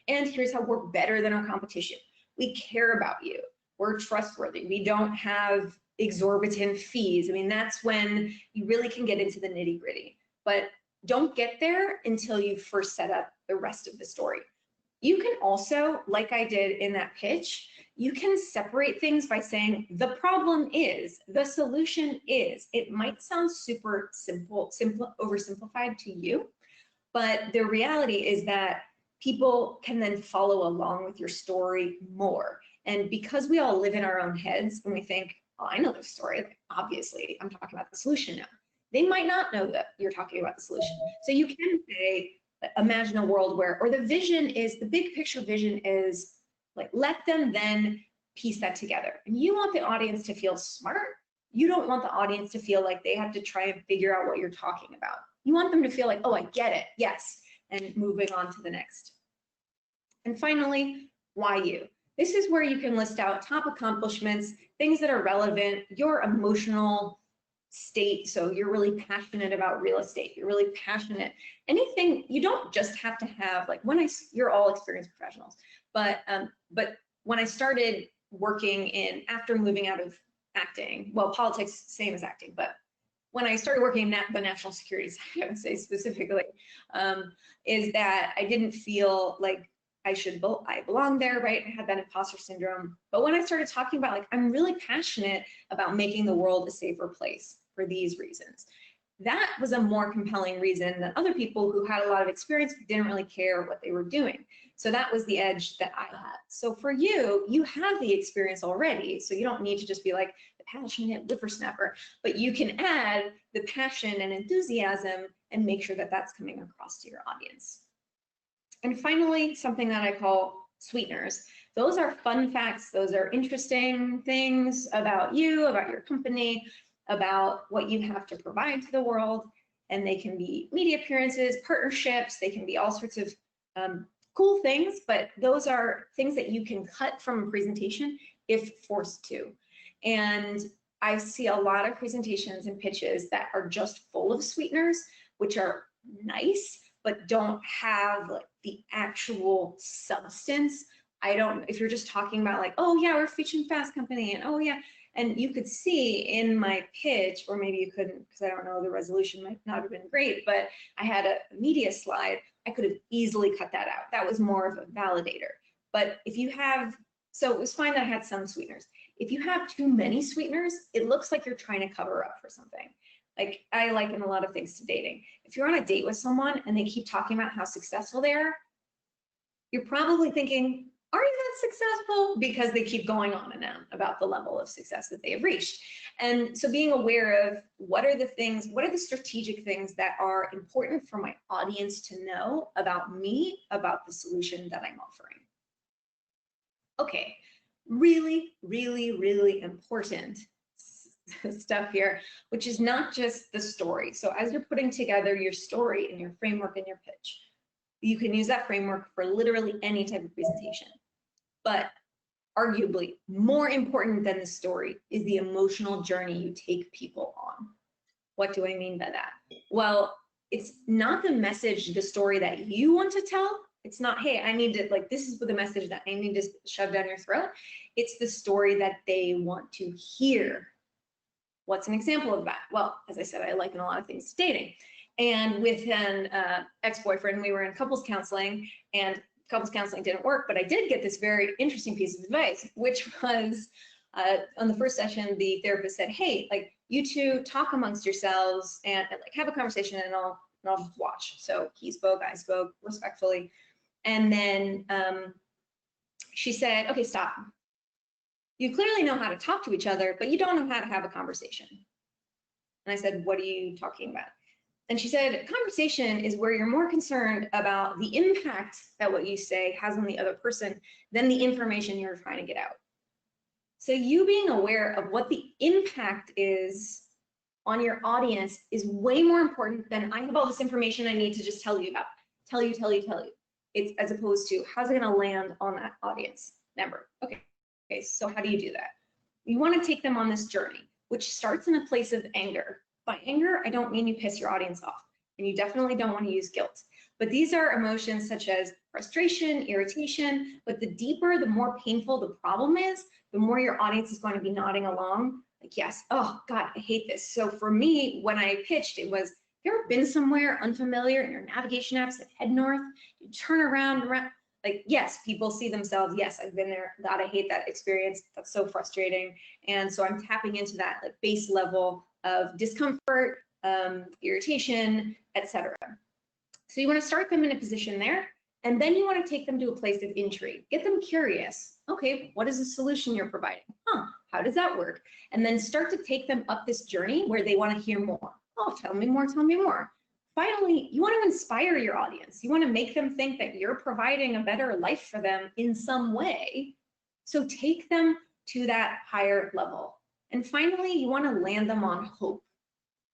And here's how we're better than our competition. We care about you. We're trustworthy. We don't have exorbitant fees. I mean, that's when you really can get into the nitty-gritty. But don't get there until you first set up the rest of the story. You can also, like I did in that pitch, you can separate things by saying the problem is, the solution is. It might sound super simple, oversimplified to you, but the reality is that people can then follow along with your story more. And because we all live in our own heads and we think, oh, I know the story, like, obviously I'm talking about the solution now. They might not know that you're talking about the solution. So you can say, imagine a world where, or the vision is, the big picture vision is like, let them then piece that together. And you want the audience to feel smart. You don't want the audience to feel like they have to try and figure out what you're talking about. You want them to feel like, oh, I get it, yes, and moving on to the next. And finally, why you? This is where you can list out top accomplishments, things that are relevant, your emotional state. So you're really passionate about real estate. You're really passionate. Anything, you don't just have to have, like, you're all experienced professionals, but when I started working in, after moving out of acting, well, politics, same as acting, but when I started working in the national security side, I would say specifically, is that I didn't feel like I belong there, right? I had that imposter syndrome. But when I started talking about, like, I'm really passionate about making the world a safer place for these reasons, that was a more compelling reason than other people who had a lot of experience but didn't really care what they were doing. So that was the edge that I had. So for you, you have the experience already, so you don't need to just be like the passionate whippersnapper, but you can add the passion and enthusiasm and make sure that that's coming across to your audience. And finally, something that I call sweeteners. Those are fun facts. Those are interesting things about you, about your company, about what you have to provide to the world. And they can be media appearances, partnerships, they can be all sorts of cool things, but those are things that you can cut from a presentation if forced to. And I see a lot of presentations and pitches that are just full of sweeteners, which are nice, but don't have, like, the actual substance. If you're just talking about, like, oh yeah, we're a feature and fast company, and oh yeah, and you could see in my pitch, or maybe you couldn't because I don't know, the resolution might not have been great, but I had a media slide. I could have easily cut that out. That was more of a validator. But if you have, so it was fine that I had some sweeteners. If you have too many sweeteners, it looks like you're trying to cover up for something. Like, I liken a lot of things to dating. If you're on a date with someone and they keep talking about how successful they are, you're probably thinking, are you that successful? Because they keep going on and on about the level of success that they have reached. And so being aware of what are the strategic things that are important for my audience to know about me, about the solution that I'm offering. Okay, really, really, really important stuff here, which is not just the story. So as you're putting together your story and your framework and your pitch, you can use that framework for literally any type of presentation. But arguably more important than the story is the emotional journey you take people on. What do I mean by that? Well, it's not the message, the story that you want to tell. It's not, hey, I need to, like, this is the message that I need to shove down your throat. It's the story that they want to hear. What's an example of that? Well, as I said, I liken a lot of things to dating. And with an ex-boyfriend, we were in couples counseling, and couples counseling didn't work, but I did get this very interesting piece of advice, which was on the first session, the therapist said, hey, like, you two talk amongst yourselves and, like, have a conversation, and I'll just watch. So he spoke, I spoke respectfully. And then she said, okay, stop. You clearly know how to talk to each other, but you don't know how to have a conversation. And I said, what are you talking about? And she said, conversation is where you're more concerned about the impact that what you say has on the other person than the information you're trying to get out. So you being aware of what the impact is on your audience is way more important than I have all this information I need to just tell you about. Tell you. It's as opposed to how's it gonna land on that audience member. Okay, so how do you do that? You wanna take them on this journey, which starts in a place of anger. By anger, I don't mean you piss your audience off, and you definitely don't want to use guilt. But these are emotions such as frustration, irritation, but the deeper, the more painful the problem is, the more your audience is going to be nodding along, like, yes, oh God, I hate this. So for me, when I pitched, it was, have you ever been somewhere unfamiliar and your navigation apps that head north, you turn around, like, yes, people see themselves, yes, I've been there, God, I hate that experience, that's so frustrating. And so I'm tapping into that, like, base level of discomfort, irritation, etc. So you want to start them in a position there, And then you want to take them to a place of intrigue. Get them curious. Okay, what is the solution you're providing? How does that work? And then start to take them up this journey where they want to hear more. Oh, tell me more, tell me more. Finally, you want to inspire your audience. You want to make them think that you're providing a better life for them in some way. So take them to that higher level. And finally, you want to land them on hope.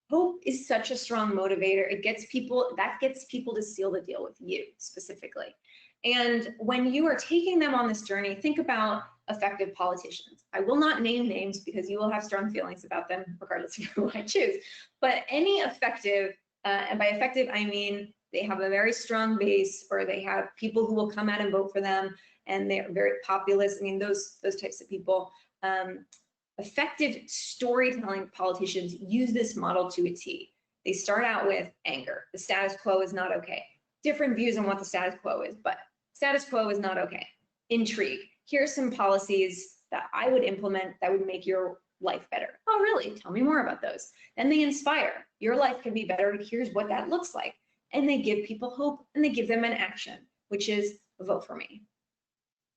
Hope is such a strong motivator. It gets people, that gets people to seal the deal with you specifically. And when you are taking them on this journey, think about effective politicians. I will not name names because you will have strong feelings about them regardless of who I choose. But any effective, and by effective, I mean they have a very strong base, or they have people who will come out and vote for them, and they're very populist. I mean, those types of people. Effective storytelling politicians use this model to a T. They start out with anger. The status quo is not okay. Different views on what the status quo is, but status quo is not okay. Intrigue. Here are some policies that I would implement that would make your life better. Oh, really? Tell me more about those. Then they inspire. Your life can be better. Here's what that looks like. And they give people hope, and they give them an action, which is vote for me.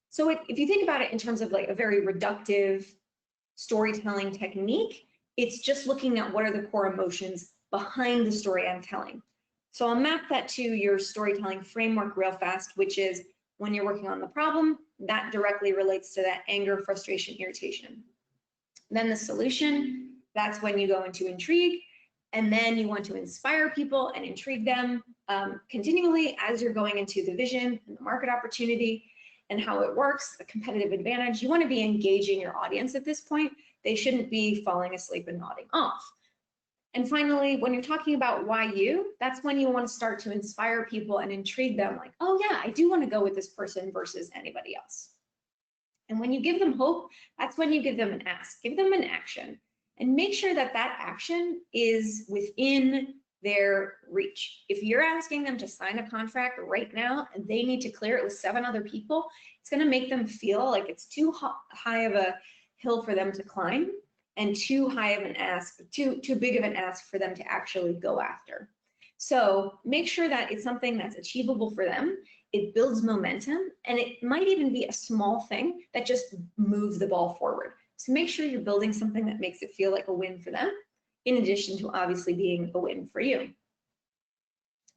So if you think about it in terms of like a very reductive storytelling technique, it's just looking at what are the core emotions behind the story I'm telling. So I'll map that to your storytelling framework real fast, which is when you're working on the problem, that directly relates to that anger, frustration, irritation. Then the solution, that's when you go into intrigue, and then you want to inspire people and intrigue them continually as you're going into the vision and the market opportunity and how it works, the competitive advantage. You want to be engaging your audience at this point. They shouldn't be falling asleep and nodding off. And finally, when you're talking about why you, that's when you want to start to inspire people and intrigue them, like, oh yeah, I do want to go with this person versus anybody else. And when you give them hope, that's when you give them an ask, give them an action, and make sure that that action is within their reach. If you're asking them to sign a contract right now and they need to clear it with 7 other people, it's going to make them feel like it's too high of a hill for them to climb and too high of an ask, too big of an ask for them to actually go after. So make sure that it's something that's achievable for them. It builds momentum, and it might even be a small thing that just moves the ball forward. So make sure you're building something that makes it feel like a win for them, in addition to obviously being a win for you.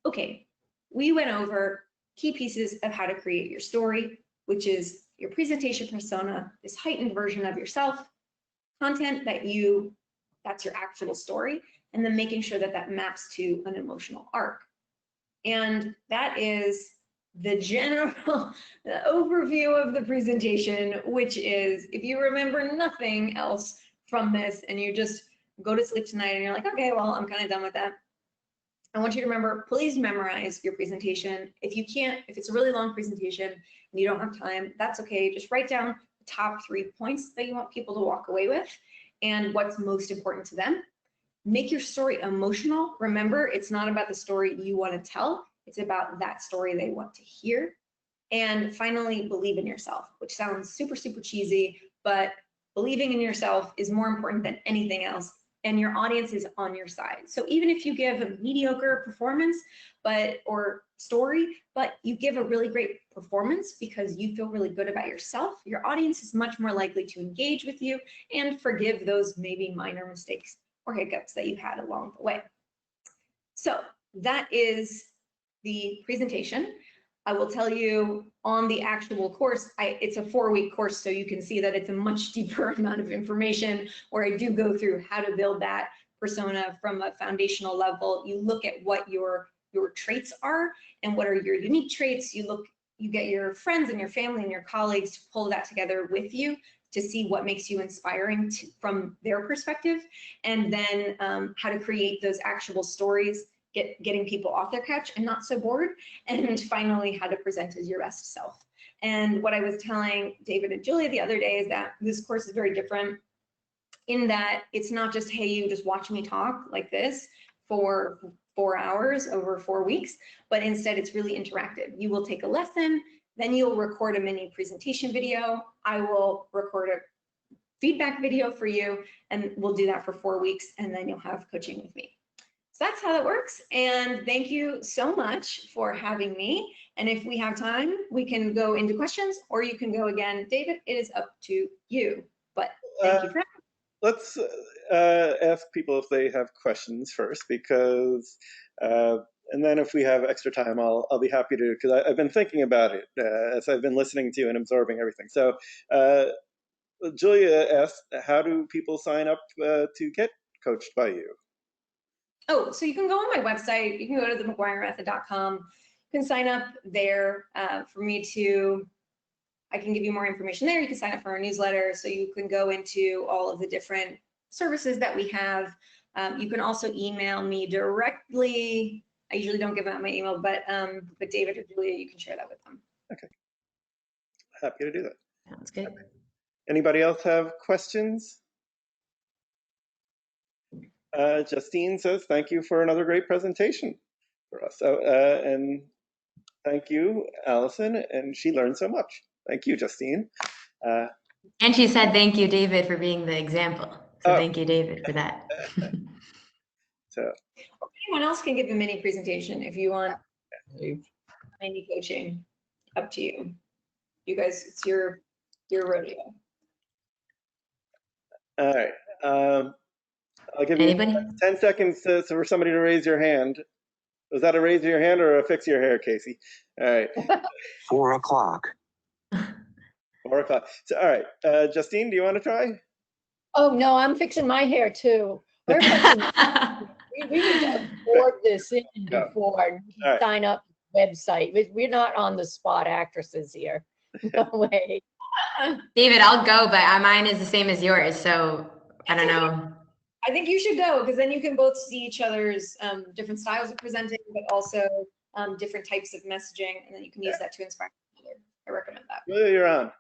Okay, we went over key pieces of how to create your story, which is your presentation persona, this heightened version of yourself, content that's your actual story, and then making sure that that maps to an emotional arc. And that is the general overview of the presentation, which is, if you remember nothing else from this and you just go to sleep tonight and you're like, okay, well, I'm kind of done with that, I want you to remember, please memorize your presentation. If you can't, if it's a really long presentation and you don't have time, that's okay. Just write down the top 3 points that you want people to walk away with and what's most important to them. Make your story emotional. Remember, it's not about the story you want to tell. It's about that story they want to hear. And finally, believe in yourself, which sounds super, super cheesy, but believing in yourself is more important than anything else, and your audience is on your side. So even if you give a mediocre performance or story, but you give a really great performance because you feel really good about yourself, your audience is much more likely to engage with you and forgive those maybe minor mistakes or hiccups that you've had along the way. So that is the presentation. I will tell you on the actual course, it's a 4-week course, so you can see that it's a much deeper amount of information where I do go through how to build that persona from a foundational level. You look at what your traits are and what are your unique traits. You get your friends and your family and your colleagues to pull that together with you to see what makes you inspiring from their perspective, and then how to create those actual stories, getting people off their couch and not so bored, and finally how to present as your best self. And what I was telling David and Julia the other day is that this course is very different in that it's not just, hey, you just watch me talk like this for 4 hours over 4 weeks, but instead it's really interactive. You will take a lesson, then you'll record a mini presentation video. I will record a feedback video for you, and we'll do that for 4 weeks, and then you'll have coaching with me. So that's how that works. And thank you so much for having me. And if we have time, we can go into questions, or you can go again. David, it is up to you. But thank you for having me. Let's ask people if they have questions first, because, and then if we have extra time, I'll be happy to, because I've been thinking about it as I've been listening to you and absorbing everything. So Julia asked, how do people sign up to get coached by you? Oh, so you can go on my website. You can go to themcguiremethod.com. You can sign up there for me to, I can give you more information there. You can sign up for our newsletter, so you can go into all of the different services that we have. You can also email me directly. I usually don't give out my email, but David or Julia, you can share that with them. Okay, happy to do that. Sounds good. Anybody else have questions? Justine says, thank you for another great presentation for us. And thank you, Allison, and she learned so much. Thank you, Justine. And she said, thank you, David, for being the example. So thank you, David, for that. So, anyone else can give a mini presentation if you want mini coaching. Up to you. You guys, it's your rodeo. all right. I'll give you 10 seconds for somebody to raise your hand. Was that a raise your hand or a fix your hair, Casey? All right. 4 o'clock. 4 o'clock. So, all right. Justine, do you want to try? Oh, no, I'm fixing my hair too. We're fixing, we need to board this in before we sign up website. We're not on the spot actresses here. No way. David, I'll go, but mine is the same as yours, so I don't know. I think you should go, because then you can both see each other's different styles of presenting, but also different types of messaging, and then you can use that to inspire each other. I recommend that. Julia, you're on.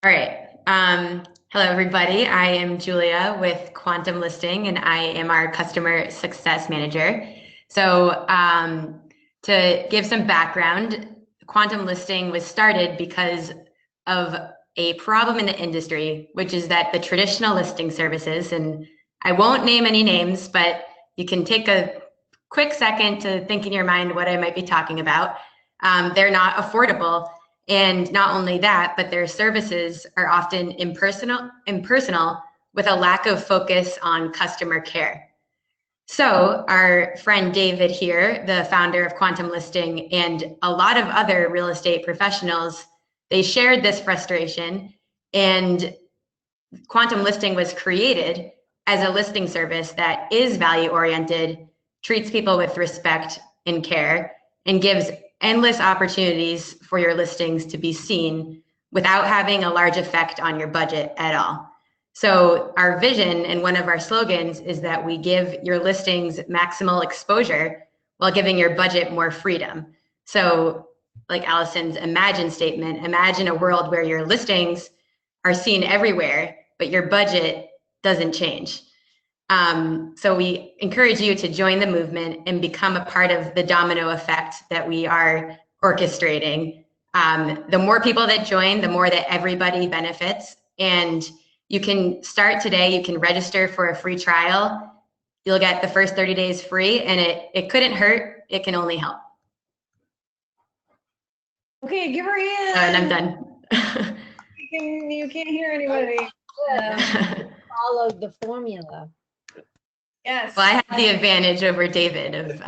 All right. Hello, everybody. I am Julia with Quantum Listing, and I am our customer success manager. So to give some background, Quantum Listing was started because of a problem in the industry, which is that the traditional listing services, and I won't name any names, but you can take a quick second to think in your mind what I might be talking about. They're not affordable. And not only that, but their services are often impersonal with a lack of focus on customer care. So our friend David here, the founder of Quantum Listing, and a lot of other real estate professionals, they shared this frustration, and Quantum Listing was created as a listing service that is value-oriented, treats people with respect and care, and gives endless opportunities for your listings to be seen without having a large effect on your budget at all. So our vision and one of our slogans is that we give your listings maximal exposure while giving your budget more freedom. So like Allison's imagine statement, imagine a world where your listings are seen everywhere, but your budget doesn't change. So we encourage you to join the movement and become a part of the domino effect that we are orchestrating. The more people that join, the more that everybody benefits. And you can start today. You can register for a free trial. You'll get the first 30 days free, and it couldn't hurt. It can only help. Okay, give her a hand. And I'm done. You can't hear anybody. Follow the formula. Yes. Well, I have the advantage over David of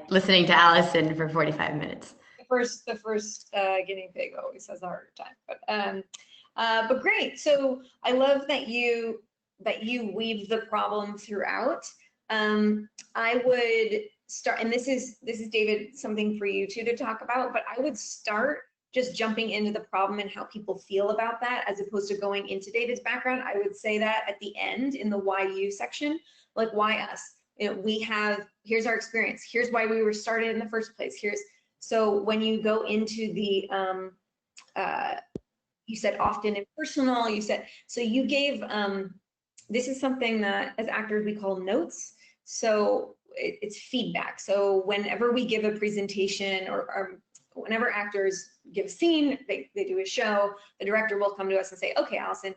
listening to Allison for 45 minutes. The first guinea pig always has a harder time, but great. So I love that you weave the problem throughout. I would start, and this is David, something for you too to talk about, but I would start just jumping into the problem and how people feel about that, as opposed to going into David's background. I would say that at the end in the why you section, like why us? You know, here's our experience. Here's why we were started in the first place. So when you go into the, you said often impersonal, so you gave, this is something that as actors we call notes. So it's feedback. So whenever we give a presentation or whenever actors give a scene, they do a show, the director will come to us and say, okay, Allison,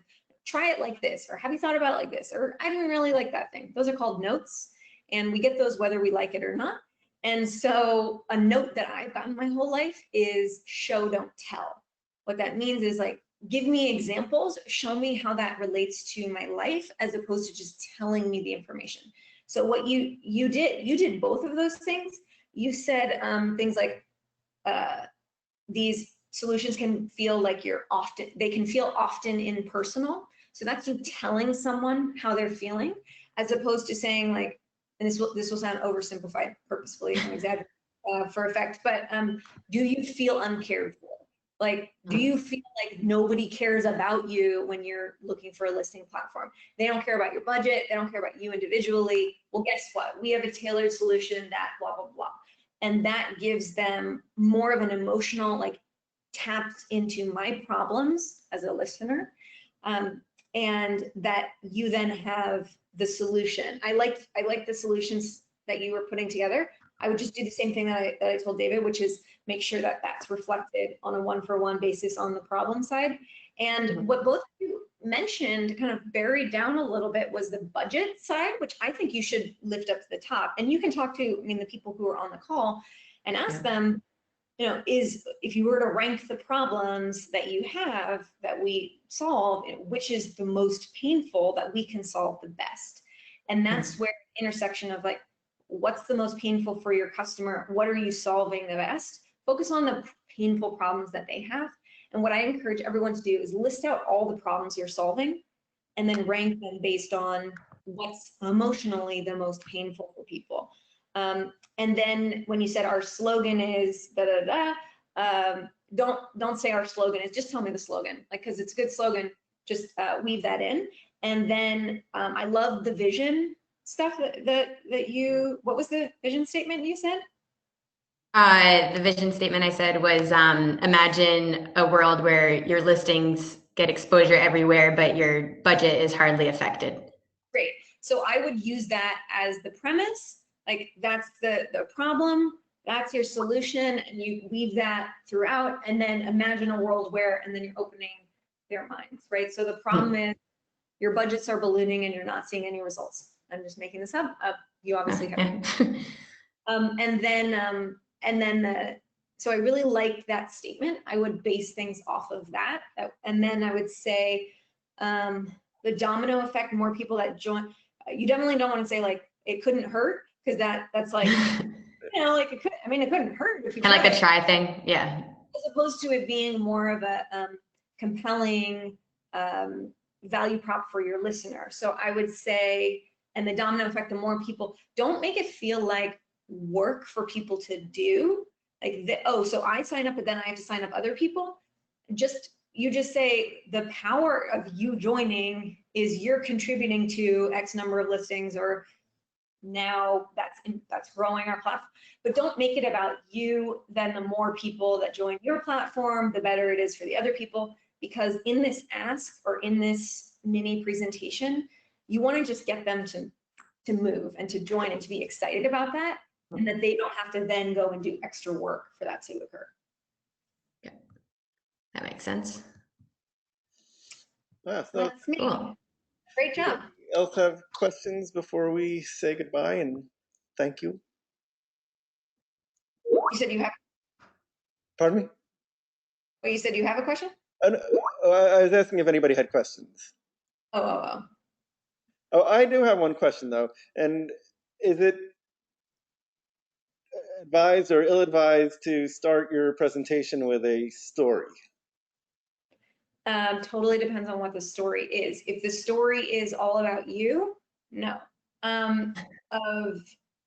try it like this, or have you thought about it like this, or I didn't really like that thing. Those are called notes. and we get those whether we like it or not. And so a note that I've gotten my whole life is show, don't tell. What that means is like, give me examples, show me how that relates to my life, as opposed to just telling me the information. So what you did both of those things. You said things like these solutions can feel like they can feel often impersonal. So that's you telling someone how they're feeling, as opposed to saying like, and this will sound oversimplified purposefully, I'm exaggerating for effect, but do you feel uncared for? Like, do you feel like nobody cares about you when you're looking for a listing platform? They don't care about your budget, they don't care about you individually. Well, guess what? We have a tailored solution that blah, blah, blah. And that gives them more of an emotional, like, tapped into my problems as a listener, and that you then have the solution. I like the solutions that you were putting together. I would just do the same thing that I told David, which is make sure that that's reflected on a one-for-one basis on the problem side. And what both of you mentioned, kind of buried down a little bit, was the budget side, which I think you should lift up to the top. And you can talk to, I mean, the people who are on the call and ask them, you know, if you were to rank the problems that you have that we solve, which is the most painful that we can solve the best? And that's where the intersection of like, what's the most painful for your customer? What are you solving the best? Focus on the painful problems that they have. And what I encourage everyone to do is list out all the problems you're solving and then rank them based on what's emotionally the most painful for people. And then when you said our slogan is da da da, don't say our slogan is, just tell me the slogan, like, because it's a good slogan, just weave that in. And then I love the vision stuff that you, what was the vision statement you said? The vision statement I said was imagine a world where your listings get exposure everywhere, but your budget is hardly affected. Great. So I would use that as the premise. Like, that's the problem, that's your solution, and you weave that throughout, and then imagine a world where, and then you're opening their minds, right? So the problem is your budgets are ballooning and you're not seeing any results. I'm just making this up. You obviously have. So I really like that statement. I would base things off of that. And then I would say the domino effect, more people that join. You definitely don't want to say like, it couldn't hurt, because that's like, you know, like it couldn't hurt if you kind of like the try thing. Yeah. As opposed to it being more of a compelling value prop for your listener. So I would say, and the domino effect, the more people, don't make it feel like work for people to do. Like, so I sign up, but then I have to sign up other people. You just say the power of you joining is you're contributing to X number of listings, or now that's growing our platform. But don't make it about you. Then the more people that join your platform, the better it is for the other people. Because in this ask, or in this mini presentation, you want to just get them to move and to join and to be excited about that, and that they don't have to then go and do extra work for that to occur. Yeah, that makes sense. So that's me. Cool. Great job. Else have questions before we say goodbye and thank you? You said you have. Pardon me? Well, you said you have a question? I was asking if anybody had questions. Oh. Oh, I do have one question though. And is it advised or ill-advised to start your presentation with a story? Totally depends on what the story is. If the story is all about you, no.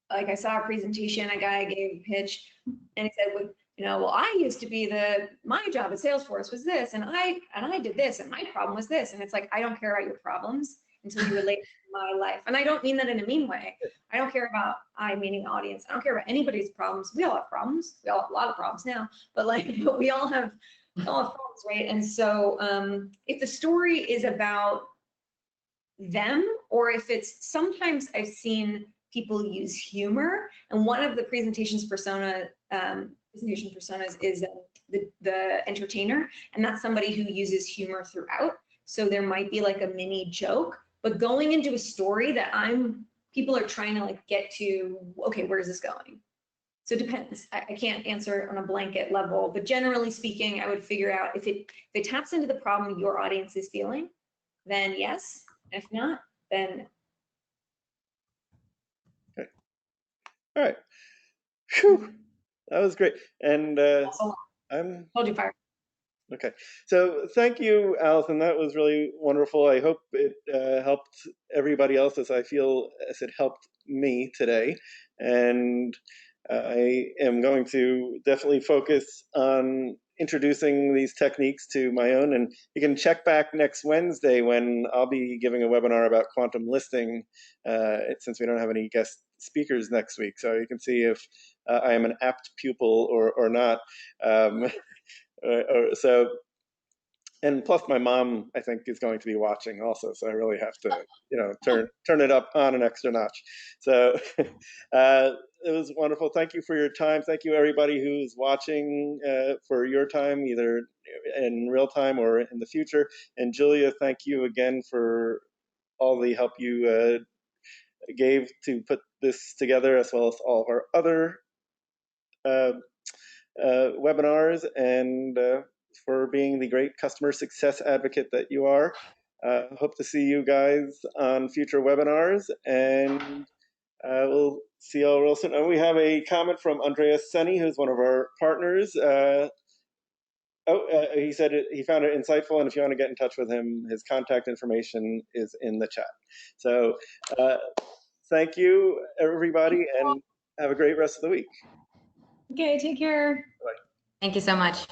Like, I saw a presentation, a guy gave a pitch, and he said, well, I used to be my job at Salesforce was this, and I did this, and my problem was this. And it's like, I don't care about your problems until you relate to my life. And I don't mean that in a mean way. I don't care about, meaning audience. I don't care about anybody's problems. We all have problems. We all have a lot of problems now, but we all have problems, right? And so if the story is about them, or if it's, sometimes I've seen people use humor, and one of the presentation personas is the entertainer, and that's somebody who uses humor throughout. So there might be like a mini joke, but going into a story that I'm people are trying to like get to, okay, where is this going? So it depends. I can't answer on a blanket level, but generally speaking, I would figure out if it taps into the problem your audience is feeling, then yes. If not, then. Okay. All right. Whew. That was great. And I'm Hold your fire. okay. So thank you, Allison. That was really wonderful. I hope it helped everybody else as I feel as it helped me today. And I am going to definitely focus on introducing these techniques to my own. And you can check back next Wednesday when I'll be giving a webinar about quantum listing, since we don't have any guest speakers next week. So you can see if I am an apt pupil or not. So, and plus my mom, I think, is going to be watching also, so I really have to, you know, turn it up on an extra notch. So it was wonderful. Thank you for your time. Thank you everybody who's watching for your time, either in real time or in the future. And Julia, thank you again for all the help you gave to put this together, as well as all of our other webinars, and for being the great customer success advocate that you are. Hope to see you guys on future webinars, and we'll see you all real soon. And we have a comment from Andreas Senni, who's one of our partners. He said he found it insightful, and if you want to get in touch with him, his contact information is in the chat. So thank you, everybody, and have a great rest of the week. Okay, take care. Bye. Thank you so much.